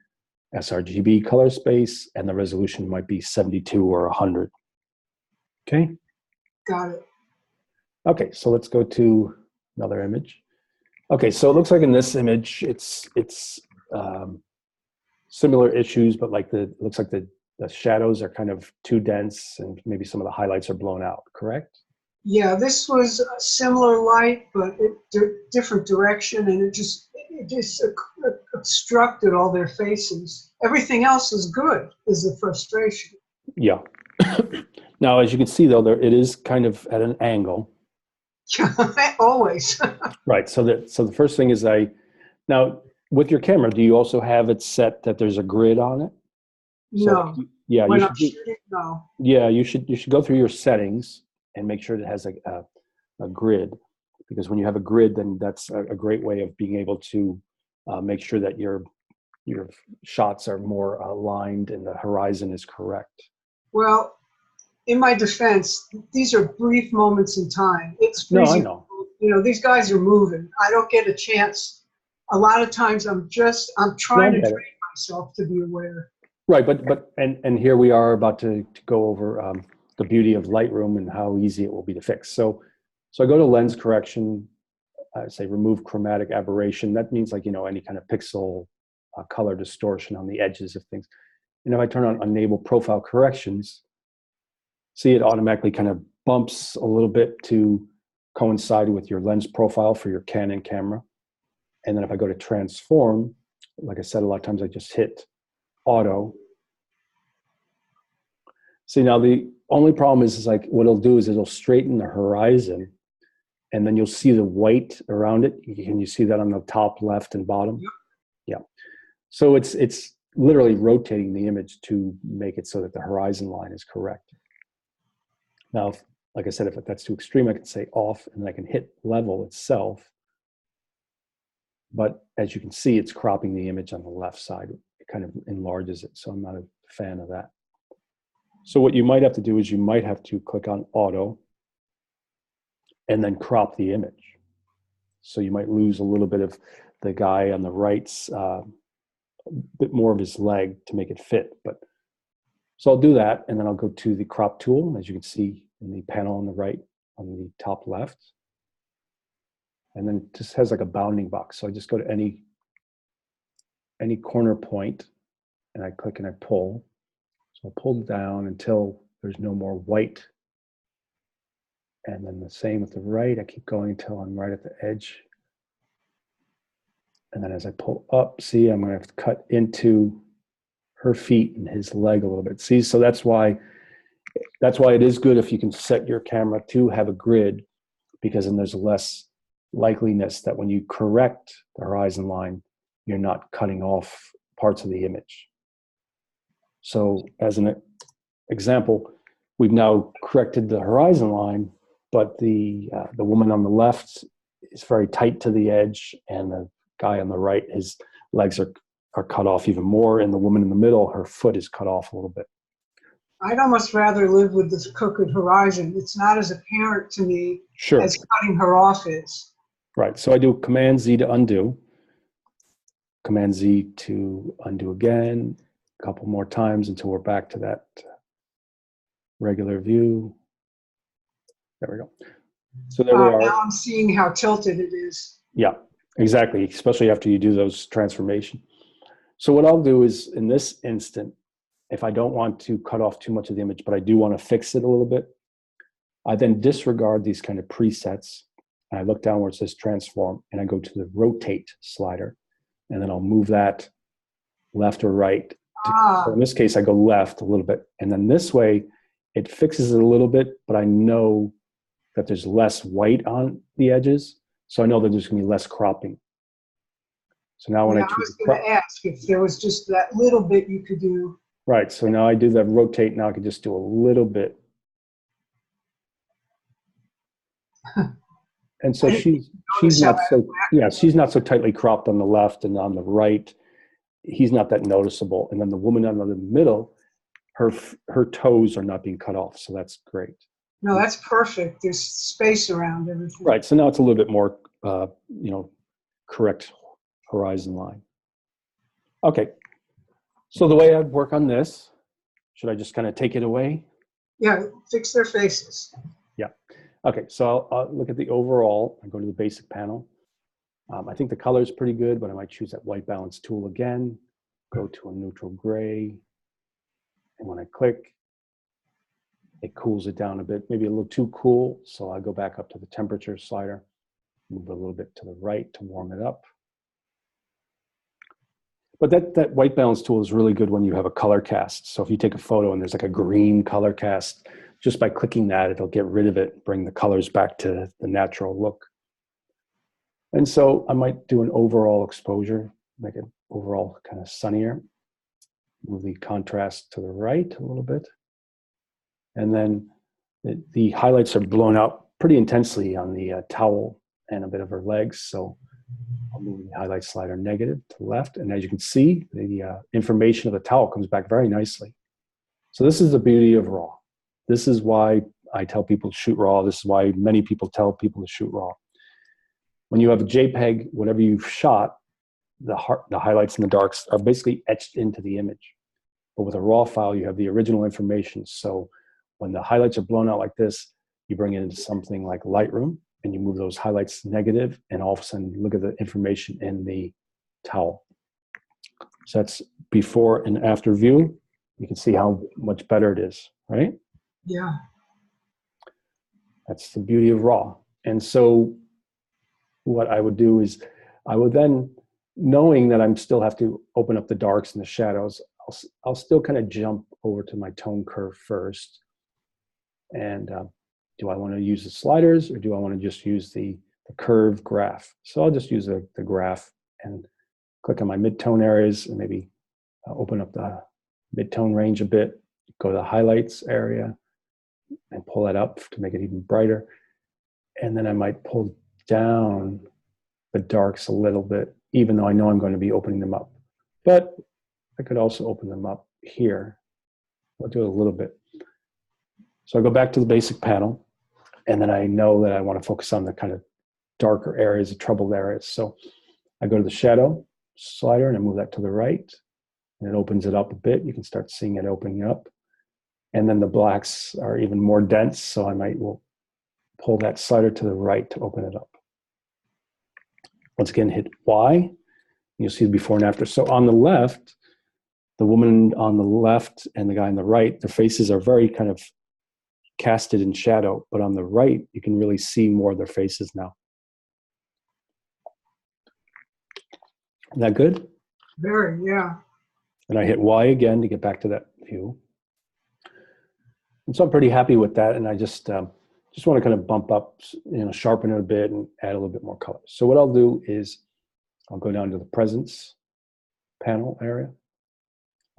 sRGB color space, and the resolution might be 72 or 100. Okay? Got it. Okay, so let's go to another image. Okay, so it looks like in this image, it's similar issues, but like it looks like the shadows are kind of too dense, and maybe some of the highlights are blown out, correct? Yeah, this was a similar light, but different direction, and it just obstructed all their faces. Everything else is good, is the frustration. Yeah. Now, as you can see, though, it is kind of at an angle. Always. Right. So the first thing is now with your camera, do you also have it set that there's a grid on it? No. So, yeah. When I'm shooting, no. Yeah, you should go through your settings and make sure it has a grid, because when you have a grid, then that's a great way of being able to make sure that your shots are more aligned and the horizon is correct. Well, in my defense, these are brief moments in time. It's No, freezing. I know. You know, these guys are moving. I don't get a chance. A lot of times I'm trying to train myself to be aware. Right, but here we are about to go over the beauty of Lightroom and how easy it will be to fix. So I go to lens correction. I say remove chromatic aberration. That means like, any kind of pixel color distortion on the edges of things. And if I turn on enable profile corrections, see it automatically kind of bumps a little bit to coincide with your lens profile for your Canon camera. And then if I go to transform, like I said, a lot of times I just hit auto. See, now the only problem is like what it'll do is it'll straighten the horizon, and then you'll see the white around it. Can you see that on the top left and bottom? Yep. Yeah. So it's literally rotating the image to make it so that the horizon line is correct. Now, like I said, if that's too extreme, I can say off, and then I can hit level itself. But as you can see, it's cropping the image on the left side. It kind of enlarges it, so I'm not a fan of that. So what you might have to do is you might have to click on auto and then crop the image. So you might lose a little bit of the guy on the right's bit more of his leg to make it fit. But so I'll do that, and then I'll go to the crop tool, as you can see in the panel on the right, on the top left. And then it just has like a bounding box. So I just go to any corner point, and I click and I pull. So I'll pull down until there's no more white. And then the same with the right. I keep going until I'm right at the edge. And then as I pull up, see, I'm going to have to cut into her feet and his leg a little bit. See, so that's why it is good if you can set your camera to have a grid, because then there's less likeliness that when you correct the horizon line, you're not cutting off parts of the image. So as an example, we've now corrected the horizon line, but the woman on the left is very tight to the edge, and the guy on the right, his legs are cut off even more, and the woman in the middle, her foot is cut off a little bit. I'd almost rather live with this crooked horizon. It's not as apparent to me as cutting her off is. Right, so I do Command Z to undo, Command Z to undo again, a couple more times until we're back to that regular view. There we go. So there we are. Now I'm seeing how tilted it is. Yeah, exactly, especially after you do those transformation. So what I'll do is, in this instant, if I don't want to cut off too much of the image, but I do want to fix it a little bit, I then disregard these kind of presets, and I look down where it says transform, and I go to the rotate slider, and then I'll move that left or right. So in this case, I go left a little bit, and then this way, it fixes it a little bit, but I know that there's less white on the edges, so I know that there's going to be less cropping. So now when Yeah, I I choose was going to ask if there was just that little bit you could do. right, so now I do the rotate. Now I can just do a little bit. And so she's not so, yeah, she's not so tightly cropped on the left, and on the right, he's not that noticeable. And then the woman on the middle, her toes are not being cut off, so that's great. No, that's perfect. There's space around everything. Right, so now it's a little bit more, correct horizon line. Okay, so the way I'd work on this, should I just kind of take it away? Yeah, fix their faces. Yeah. Okay, so I'll look at the overall. I go to the basic panel. I think the color is pretty good, but I might choose that white balance tool again, go to a neutral gray, and when I click, it cools it down a bit, maybe a little too cool, so I go back up to the temperature slider, move a little bit to the right to warm it up. But that white balance tool is really good when you have a color cast. So if you take a photo and there's like a green color cast, just by clicking that, it'll get rid of it, bring the colors back to the natural look. And so I might do an overall exposure, make it overall kind of sunnier. Move the contrast to the right a little bit. And then the highlights are blown out pretty intensely on the towel and a bit of her legs. So I'll move the highlight slider negative to the left. And as you can see, the information of the towel comes back very nicely. So this is the beauty of RAW. This is why I tell people to shoot RAW. This is why many people tell people to shoot RAW. When you have a JPEG, whatever you've shot, the highlights and the darks are basically etched into the image. But with a RAW file, you have the original information. So when the highlights are blown out like this, you bring it into something like Lightroom, and you move those highlights negative, and all of a sudden, look at the information in the towel. So that's before and after view. You can see how much better it is, right? Yeah. That's the beauty of RAW. And so what I would do is I would then, knowing that I'm still have to open up the darks and the shadows, I'll still kind of jump over to my tone curve first. And do I want to use the sliders, or do I want to just use the curve graph? So I'll just use the graph and click on my mid-tone areas and maybe open up the mid-tone range a bit, go to the highlights area and pull that up to make it even brighter. And then I might pull down the darks a little bit, even though I know I'm going to be opening them up. But I could also open them up here. I'll do it a little bit. So I go back to the basic panel, and then I know that I want to focus on the kind of darker areas, the troubled areas. So I go to the shadow slider and I move that to the right, and it opens it up a bit. You can start seeing it opening up. And then the blacks are even more dense, so I might pull that slider to the right to open it up. Once again, hit Y, and you'll see the before and after. So on the left, the woman on the left and the guy on the right, their faces are very kind of casted in shadow, but on the right, you can really see more of their faces now. Is that good? Very, yeah. And I hit Y again to get back to that view. And so I'm pretty happy with that, and I just want to kind of bump up, sharpen it a bit and add a little bit more color. So what I'll do is I'll go down to the presence panel area.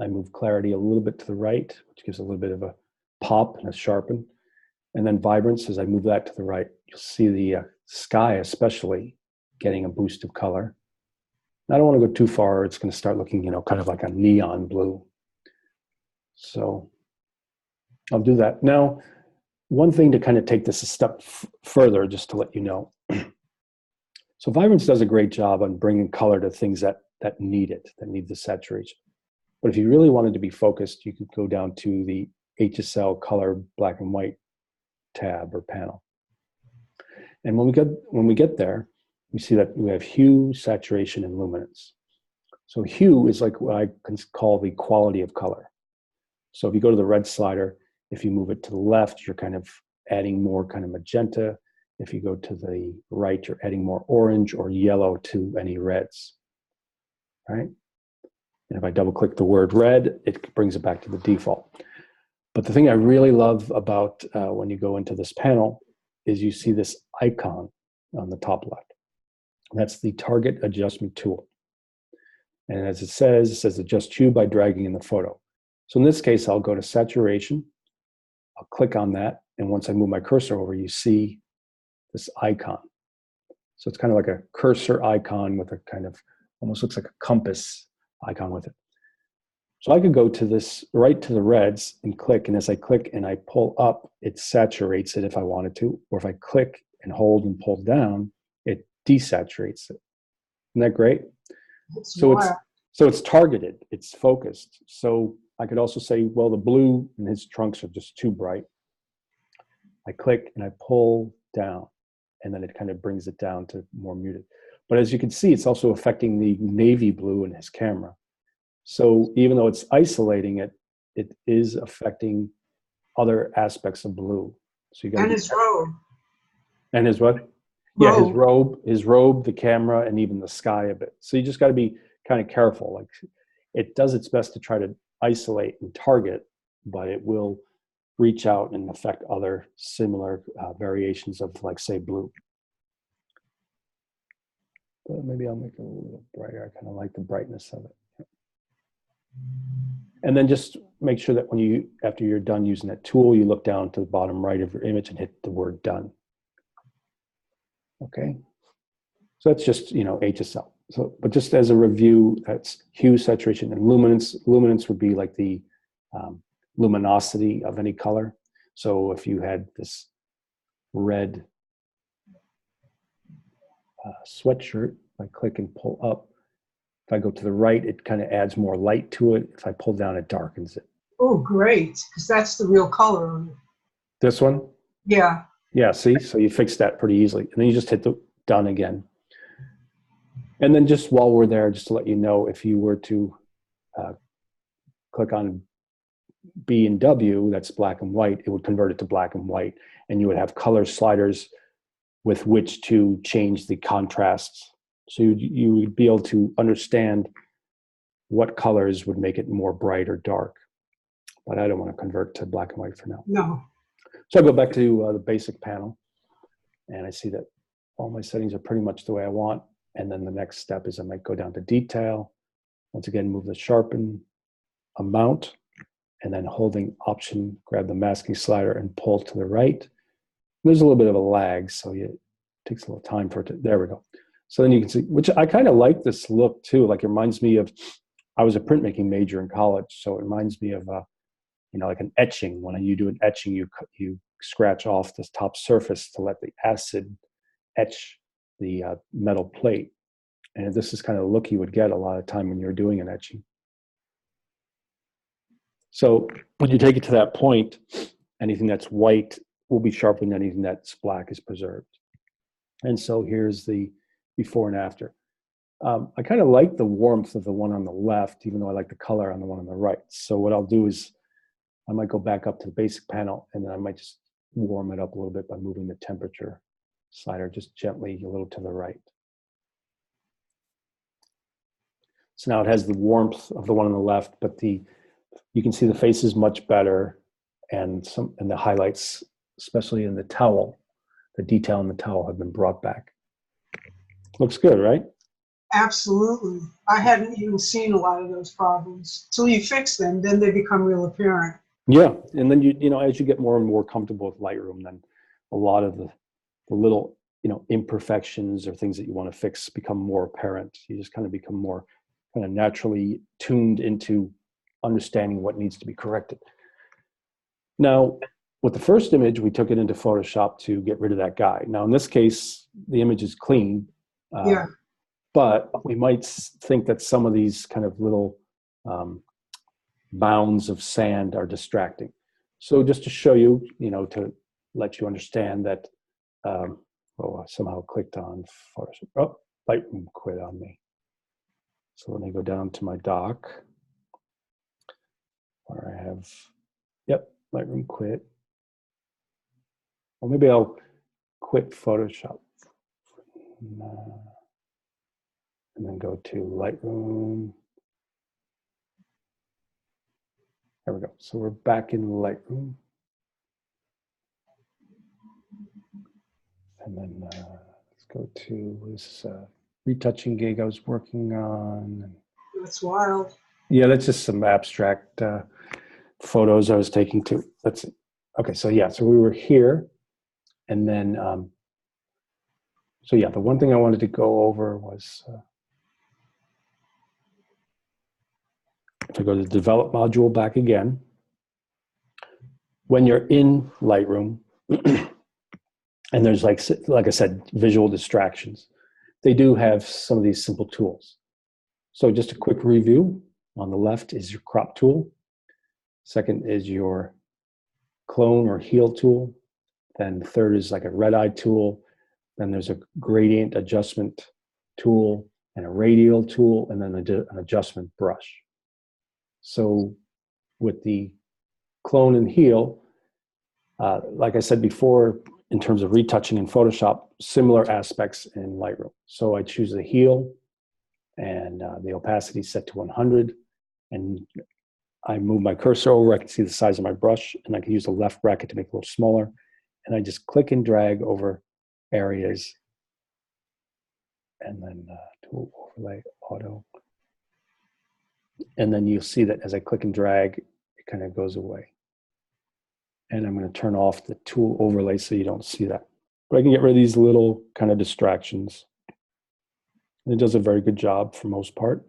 I move clarity a little bit to the right, which gives a little bit of a pop and a sharpen. And then vibrance, as I move that to the right, you'll see the sky especially getting a boost of color. I don't want to go too far. It's going to start looking, kind of like a neon blue. So I'll do that. Now, one thing to kind of take this a step further, just to let you know. So Vibrance does a great job on bringing color to things that need it, that need the saturation. But if you really wanted to be focused, you could go down to the HSL color black and white tab or panel. And when we get there, we see that we have hue, saturation, and luminance. So hue is like what I can call the quality of color. So if you go to the red slider, if you move it to the left, you're kind of adding more kind of magenta. If you go to the right, you're adding more orange or yellow to any reds, right? And if I double click the word red, it brings it back to the default. But the thing I really love about when you go into this panel is you see this icon on the top left. That's the target adjustment tool. And as it says adjust hue by dragging in the photo. So in this case, I'll go to saturation. I'll click on that. And once I move my cursor over, you see this icon. So it's kind of like a cursor icon with a kind of, almost looks like a compass icon with it. So I could go to this, right to the reds and click, and as I click and I pull up, it saturates it if I wanted to, or if I click and hold and pull down, it desaturates it. Isn't that great? So it's targeted, it's focused. So I could also say, well, the blue and his trunks are just too bright. I click and I pull down, and then it kind of brings it down to more muted. But as you can see, it's also affecting the navy blue in his camera. So even though it's isolating it, it is affecting other aspects of blue. So you got his robe. And his what? Yeah, his robe, the camera, and even the sky a bit. So you just got to be kind of careful. Like, it does its best to try to isolate and target, but it will reach out and affect other similar variations of, like, say, blue. But maybe I'll make it a little brighter. I kind of like the brightness of it. And then just make sure that when you, after you're done using that tool, you look down to the bottom right of your image and hit the word done. Okay. So that's just, you know, HSL. So, but just as a review, that's hue, saturation, and luminance. Luminance would be like the luminosity of any color. So if you had this red sweatshirt, I click and pull up. If I go to the right, it kind of adds more light to it. If I pull down, it darkens it. Oh, great, because that's the real color of it. This one? Yeah. Yeah, see? So you fix that pretty easily. And then you just hit the done again. And then just while we're there, just to let you know, if you were to click on B and W, that's black and white, it would convert it to black and white. And you would have color sliders with which to change the contrasts. So you would be able to understand what colors would make it more bright or dark. But I don't want to convert to black and white for now. No. So I go back to the basic panel, and I see that all my settings are pretty much the way I want. And then the next step is I might go down to detail. Once again, move the sharpen amount, and then holding Option, grab the masking slider and pull to the right. There's a little bit of a lag, so it takes a little time for it to, there we go. So then you can see, which I kind of like this look too. Like, it reminds me of, I was a printmaking major in college, so it reminds me of, you know, like an etching. When you do an etching, you scratch off this top surface to let the acid etch the metal plate. And this is kind of the look you would get a lot of time when you're doing an etching. So when you take it to that point, anything that's white will be sharpened, anything that's black is preserved. And so here's the before and after. I kind of like the warmth of the one on the left, even though I like the color on the one on the right. So what I'll do is I might go back up to the basic panel, and then I might just warm it up a little bit by moving the temperature slider just gently a little to the right. So now it has the warmth of the one on the left, but you can see the face is much better, and the highlights, especially in the towel, the detail in the towel have been brought back. Looks good, right? Absolutely. I hadn't even seen a lot of those problems. Till you fix them, then they become real apparent. Yeah, and then you know, as you get more and more comfortable with Lightroom, then a lot of the little, you know, imperfections or things that you want to fix become more apparent. You just kind of become more kind of naturally tuned into understanding what needs to be corrected. Now, with the first image, we took it into Photoshop to get rid of that guy. Now, in this case, the image is clean. Yeah. But we might think that some of these kind of little mounds of sand are distracting. So just to show you, you know, to let you understand that, Oh, I somehow clicked on Photoshop. Oh, Lightroom quit on me. So let me go down to my dock where I have, yep, Lightroom quit. Well, maybe I'll quit Photoshop. And then go to Lightroom. There we go. So we're back in Lightroom. And then let's go to this retouching gig I was working on. That's wild. Yeah, that's just some abstract photos I was taking too. Let's see. Okay, so yeah, so we were here. And then, so yeah, the one thing I wanted to go over was, if I go to the develop module back again, when you're in Lightroom, and there's like I said, visual distractions, they do have some of these simple tools. So just a quick review. On the left is your crop tool. Second is your clone or heal tool. Then the third is like a red eye tool. Then there's a gradient adjustment tool and a radial tool, and then an adjustment brush. So with the clone and heal, like I said before, in terms of retouching in Photoshop, similar aspects in Lightroom. So I choose the heal, and the opacity set to 100, and I move my cursor over. I can see the size of my brush, and I can use the left bracket to make it a little smaller, and I just click and drag over areas, and then tool overlay auto, and then you'll see that as I click and drag, it kind of goes away. And I'm going to turn off the tool overlay so you don't see that. But I can get rid of these little kind of distractions. And it does a very good job for most part.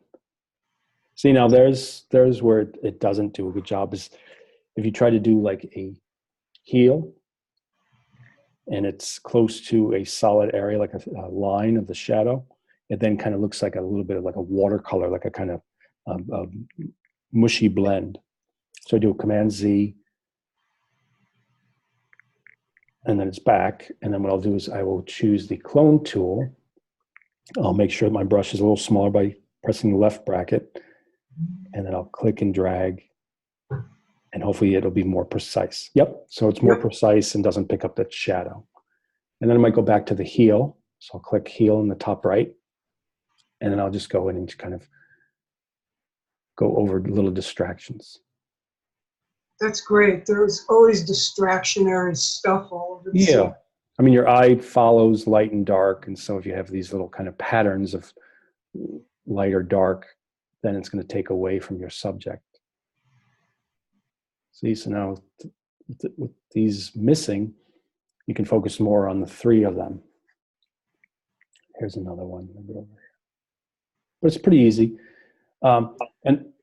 See, now there's where it doesn't do a good job, is if you try to do like a heal and it's close to a solid area, like a line of the shadow, it then kind of looks like a little bit of like a watercolor, like a kind of mushy blend. So I do a Command Z, and then it's back. And then what I'll do is I will choose the clone tool. I'll make sure that my brush is a little smaller by pressing the left bracket. And then I'll click and drag. And hopefully it'll be more precise. Yep, so it's more precise and doesn't pick up that shadow. And then I might go back to the heal. So I'll click heal in the top right. And then I'll just go in and kind of go over little distractions. That's great. There's always distractionary stuff all over the Yeah. I mean, your eye follows light and dark. And so if you have these little kind of patterns of light or dark, then it's going to take away from your subject. See, so now with these missing, you can focus more on the three of them. Here's another one. But it's pretty easy.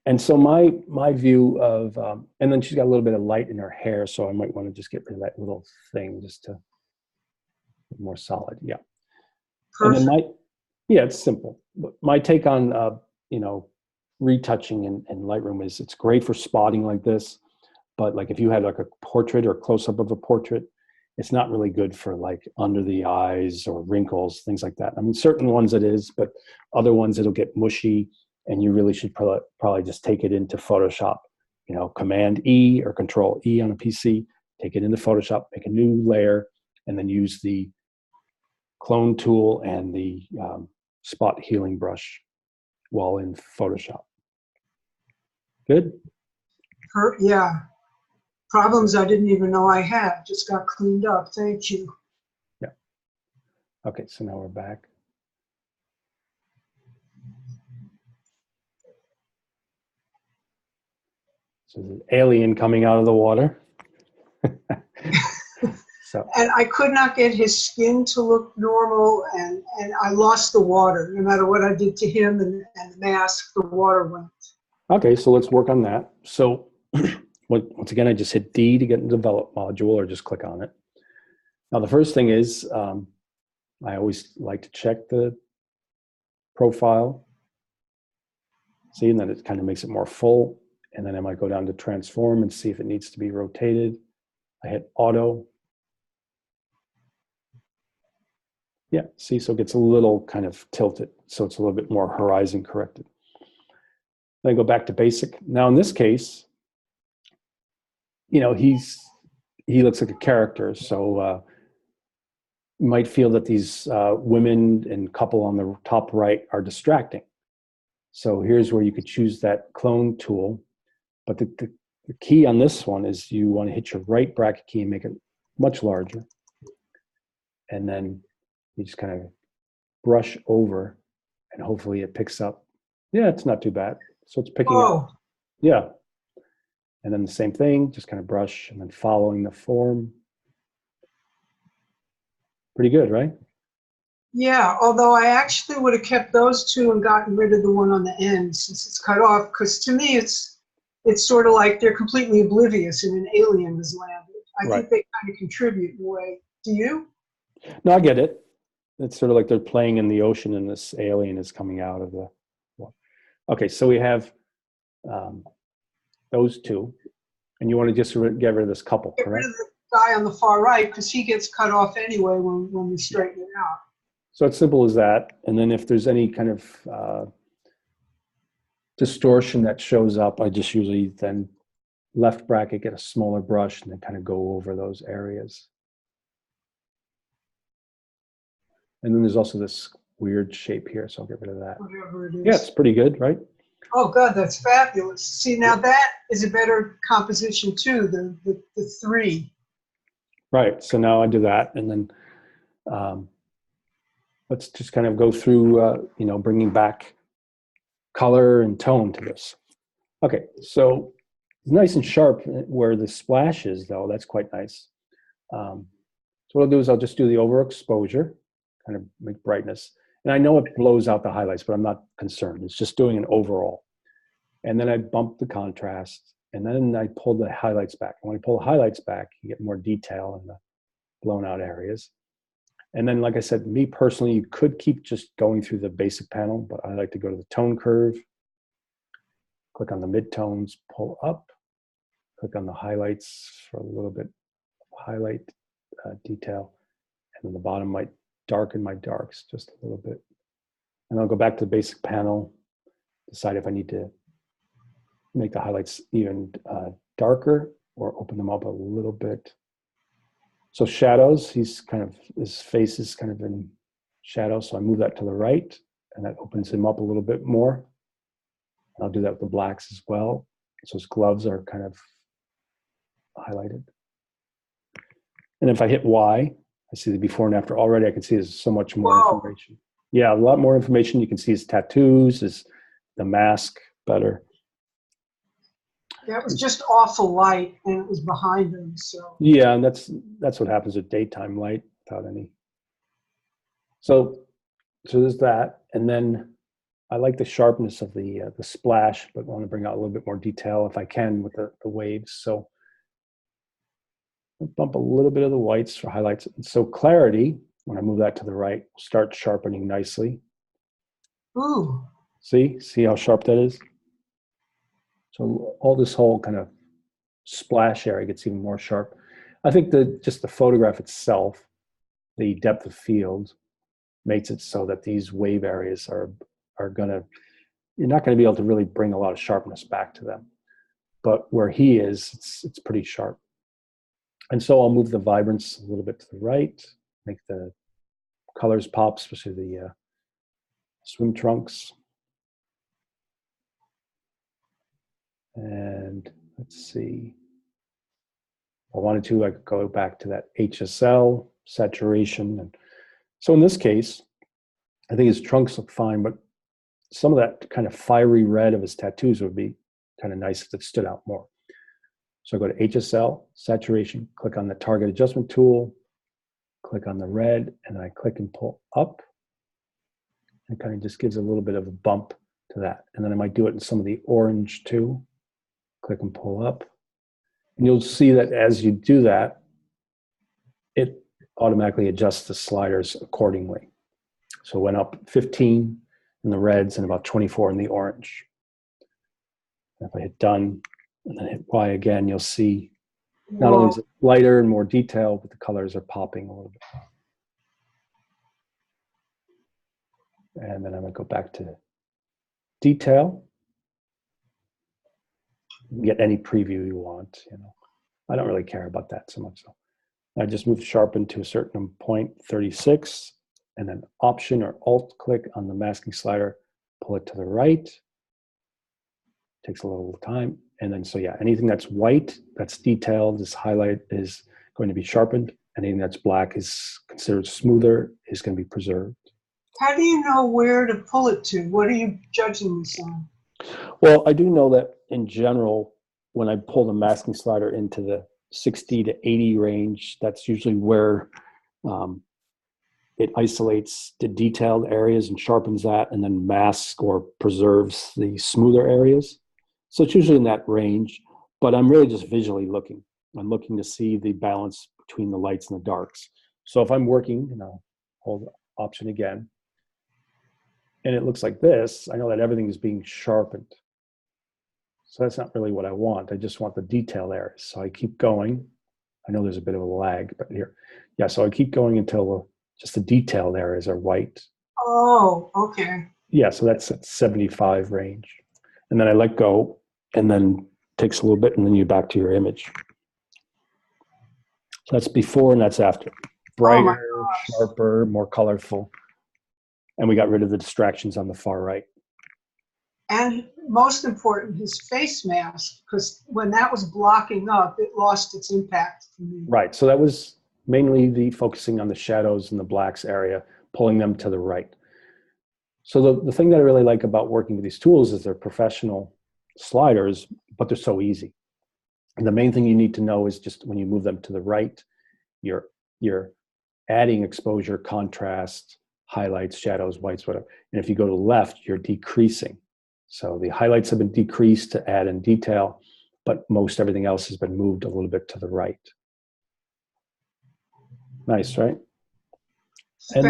And so my view of, and then she's got a little bit of light in her hair, so I might want to just get rid of that little thing just to be more solid. Yeah. Perfect. And then yeah, it's simple. But my take on, retouching in Lightroom is it's great for spotting like this, but like if you had like a portrait or close-up of a portrait, it's not really good for like under the eyes or wrinkles, things like that. I mean, certain ones it is, but other ones it'll get mushy, and you really should probably just take it into Photoshop, Command E or Control E on a PC, take it into Photoshop, make a new layer, and then use the clone tool and the spot healing brush while in Photoshop. Good? Yeah. Problems I didn't even know I had just got cleaned up. Thank you. Yeah. Okay, so now we're back. So there's an alien coming out of the water. So. And I could not get his skin to look normal, and I lost the water. No matter what I did to him and the mask, the water went. Okay, so let's work on that. So once again, I just hit D to get in the develop module, or just click on it. Now the first thing is, I always like to check the profile. See, and then it kind of makes it more full. And then I might go down to transform and see if it needs to be rotated. I hit auto. Yeah, see, so it gets a little kind of tilted. So it's a little bit more horizon corrected. Then I go back to basic. Now in this case, he looks like a character. So you might feel that these women and couple on the top right are distracting. So here's where you could choose that clone tool. But the key on this one is you want to hit your right bracket key and make it much larger. And then you just kind of brush over and hopefully it picks up. Yeah, it's not too bad. So it's picking up. Yeah. And then the same thing, just kind of brush and then following the form. Pretty good, right? Yeah, although I actually would have kept those two and gotten rid of the one on the end since it's cut off, because to me it's sort of like they're completely oblivious and an alien has landed. I think they kind of contribute in a way. Do you? No, I get it. It's sort of like they're playing in the ocean and this alien is coming out of the. Okay, so we have those two, and you want to just get rid of this couple, Get correct? rid of the guy on the far right because he gets cut off anyway when we straighten it out. So it's simple as that. And then if there's any kind of distortion that shows up, I just usually then left bracket, get a smaller brush, and then kind of go over those areas. And then there's also this weird shape here, so I'll get rid of that. Whatever it is. Yeah, it's pretty good, right? Oh, God, that's fabulous. See, now that is a better composition too, the three. Right, so now I do that, and then let's just kind of go through, bringing back color and tone to this. Okay, so it's nice and sharp where the splash is, though. That's quite nice. So what I'll do is I'll just do the overexposure, kind of make brightness. And I know it blows out the highlights, but I'm not concerned. It's just doing an overall. And then I bump the contrast, and then I pull the highlights back. And when I pull the highlights back, you get more detail in the blown out areas. And then, like I said, me personally, you could keep just going through the basic panel, but I like to go to the tone curve, click on the midtones, pull up, click on the highlights for a little bit of highlight detail. And then the bottom might darken my darks just a little bit. And I'll go back to the basic panel, decide if I need to make the highlights even darker or open them up a little bit. So shadows, his face is kind of in shadow. So I move that to the right and that opens him up a little bit more. I'll do that with the blacks as well. So his gloves are kind of highlighted. And if I hit Y, I see the before and after. Already I can see there's so much more information. Yeah, a lot more information. You can see his tattoos, the mask better. That was just awful light, and it was behind him. So yeah, and that's what happens with daytime light without any. So there's that, and then I like the sharpness of the splash, but want to bring out a little bit more detail if I can with the waves. So I'll bump a little bit of the whites for highlights. And so clarity, when I move that to the right, will start sharpening nicely. ooh, See how sharp that is? So all this whole kind of splash area gets even more sharp. I think just the photograph itself, the depth of field, makes it so that these wave areas are gonna, you're not gonna be able to really bring a lot of sharpness back to them. But where he is, it's pretty sharp. And so I'll move the vibrance a little bit to the right, make the colors pop, especially the swim trunks. And let's see. If I wanted to, I could go back to that HSL, saturation. And so in this case, I think his trunks look fine, but some of that kind of fiery red of his tattoos would be kind of nice if it stood out more. So I go to HSL, saturation, click on the target adjustment tool, click on the red, and then I click and pull up. It kind of just gives a little bit of a bump to that. And then I might do it in some of the orange too. Click and pull up. And you'll see that as you do that, it automatically adjusts the sliders accordingly. So it went up 15 in the reds and about 24 in the orange. And if I hit done and then hit Y again, you'll see not only is it lighter and more detailed, but the colors are popping a little bit. And then I'm gonna go back to detail. You can get any preview you want, you know. I don't really care about that so much. So I just move sharpen to a certain point, 36, and then Option or Alt click on the masking slider, pull it to the right. Takes a little time. And then, so yeah, anything that's white, that's detailed, this highlight is going to be sharpened. Anything that's black is considered smoother, is going to be preserved. How do you know where to pull it to? What are you judging this on? Well, I do know that in general, when I pull the masking slider into the 60 to 80 range, that's usually where it isolates the detailed areas and sharpens that, and then masks or preserves the smoother areas. So it's usually in that range, but I'm really just visually looking. I'm looking to see the balance between the lights and the darks. So if I'm working, and I'll hold Option again, and it looks like this, I know that everything is being sharpened. So that's not really what I want. I just want the detail areas. So I keep going. I know there's a bit of a lag, but here. Yeah, so I keep going until just the detailed areas are white. Oh, okay. Yeah, so that's at 75 range. And then I let go, and then takes a little bit, and then you're back to your image. So that's before and that's after. Brighter, sharper, more colorful. And we got rid of the distractions on the far right. And most important, his face mask, because when that was blocking up, it lost its impact for me. Right, so that was mainly the focusing on the shadows and the blacks area, pulling them to the right. So the thing that I really like about working with these tools is they're professional sliders, but they're so easy. And the main thing you need to know is just when you move them to the right, you're adding exposure, contrast, highlights, shadows, whites, whatever. And if you go to the left, you're decreasing. So the highlights have been decreased to add in detail, but most everything else has been moved a little bit to the right. Nice, right? And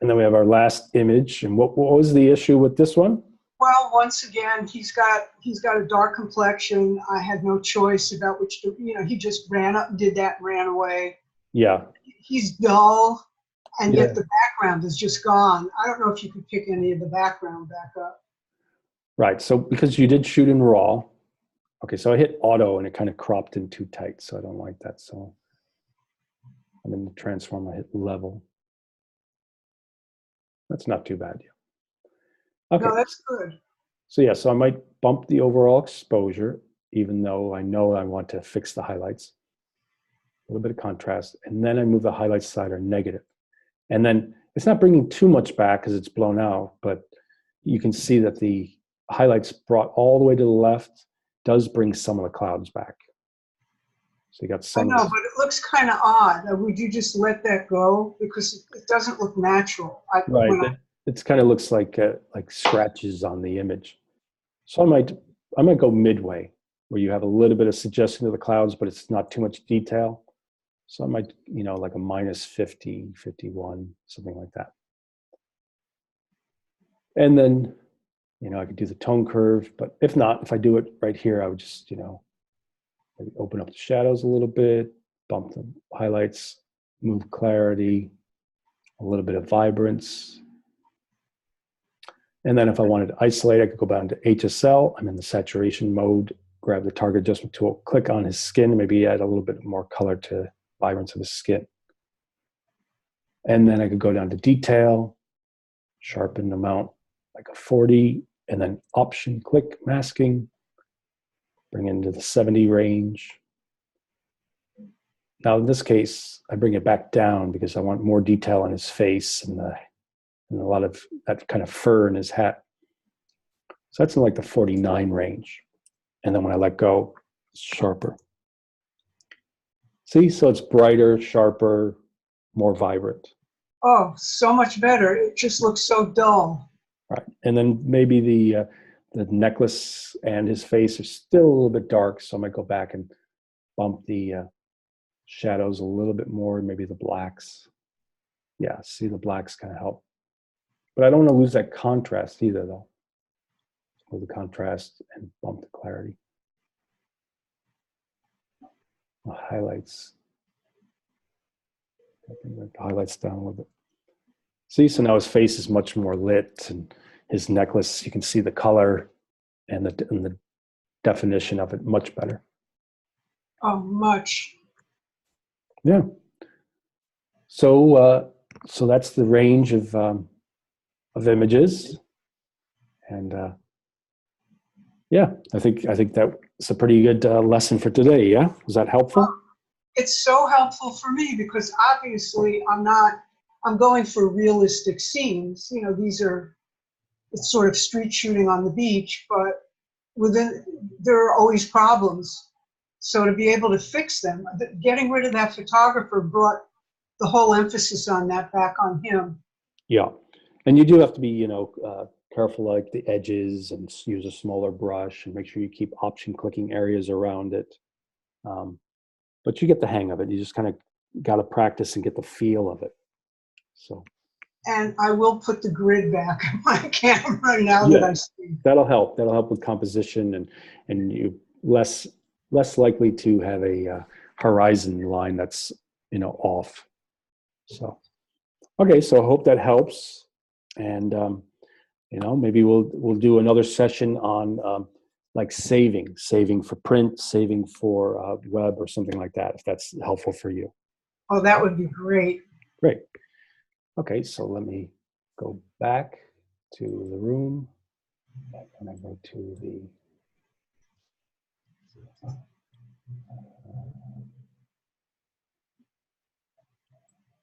then we have our last image. And what was the issue with this one? Well, once again, he's got a dark complexion. I had no choice about which to, he just ran up, did that, and ran away. Yeah. He's dull, and Yeah. yet the background is just gone. I don't know if you could pick any of the background back up. Right. So because you did shoot in RAW, okay, so I hit auto and it kind of cropped in too tight, so I don't like that. So I'm in the transform, I hit level. That's not too bad. Okay. No, that's good. So yeah, so I might bump the overall exposure, even though I know I want to fix the highlights. A little bit of contrast. And then I move the highlight slider negative. And then it's not bringing too much back because it's blown out, but you can see that the highlights brought all the way to the left does bring some of the clouds back. So you got some. I know, but it looks kind of odd. Would you just let that go? Because it doesn't look natural. Right. It kind of looks like scratches on the image. So I might go midway, where you have a little bit of suggestion of the clouds, but it's not too much detail. So I might, like a minus 50, 51, something like that. And then, I could do the tone curve, but if not, if I do it right here, I would just, maybe open up the shadows a little bit, bump the highlights, move clarity, a little bit of vibrance. And then if I wanted to isolate, I could go down to HSL. I'm in the saturation mode, grab the target adjustment tool, click on his skin, maybe add a little bit more color to vibrance of his skin. And then I could go down to detail, sharpen amount like a 40, and then option click masking, bring it into the 70 range. Now in this case, I bring it back down because I want more detail on his face and a lot of that kind of fur in his hat. So that's in like the 49 range. And then when I let go, it's sharper. See, so it's brighter, sharper, more vibrant. Oh, so much better. It just looks so dull. Right. And then maybe the necklace and his face are still a little bit dark. So I might go back and bump the shadows a little bit more, maybe the blacks. Yeah, see, the blacks kind of help. But I don't want to lose that contrast either, though. Move the contrast and bump the clarity. The highlights. Bring the highlights down a little bit. See, so now his face is much more lit, and his necklace, you can see the color and the definition of it much better. Oh, much. Yeah. So so that's the range of images, and yeah, I think that's a pretty good lesson for today. Yeah, was that helpful? It's so helpful for me because obviously I'm going for realistic scenes. You know, it's sort of street shooting on the beach, but there are always problems. So to be able to fix them, getting rid of that photographer brought the whole emphasis on that back on him. Yeah, and you do have to be, careful, like the edges, and use a smaller brush, and make sure you keep option clicking areas around it. But you get the hang of it. You just kind of got to practice and get the feel of it. So. And I will put the grid back on my camera now that I see. That'll help. That'll help with composition, and you less likely to have a horizon line that's off. So, okay. So I hope that helps, and maybe we'll do another session on like saving for print, saving for web, or something like that, if that's helpful for you. Oh, that would be great. Great. Okay, so let me go back to the room, and I go to the.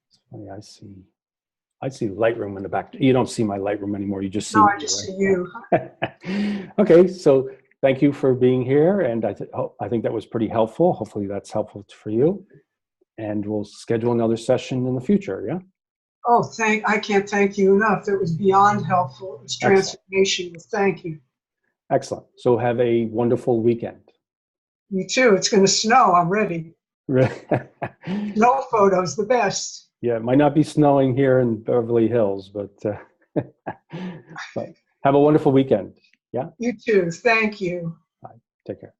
It's funny, I see Lightroom in the back. You don't see my Lightroom anymore. You just see me, I just see you. Okay, so thank you for being here, and I think that was pretty helpful. Hopefully that's helpful for you, and we'll schedule another session in the future. Yeah. Oh, I can't thank you enough. It was beyond helpful. It was transformational. Thank you. Excellent. So have a wonderful weekend. You too. It's going to snow. I'm ready. Snow photos, the best. Yeah, it might not be snowing here in Beverly Hills, but have a wonderful weekend. Yeah. You too. Thank you. Bye. Take care.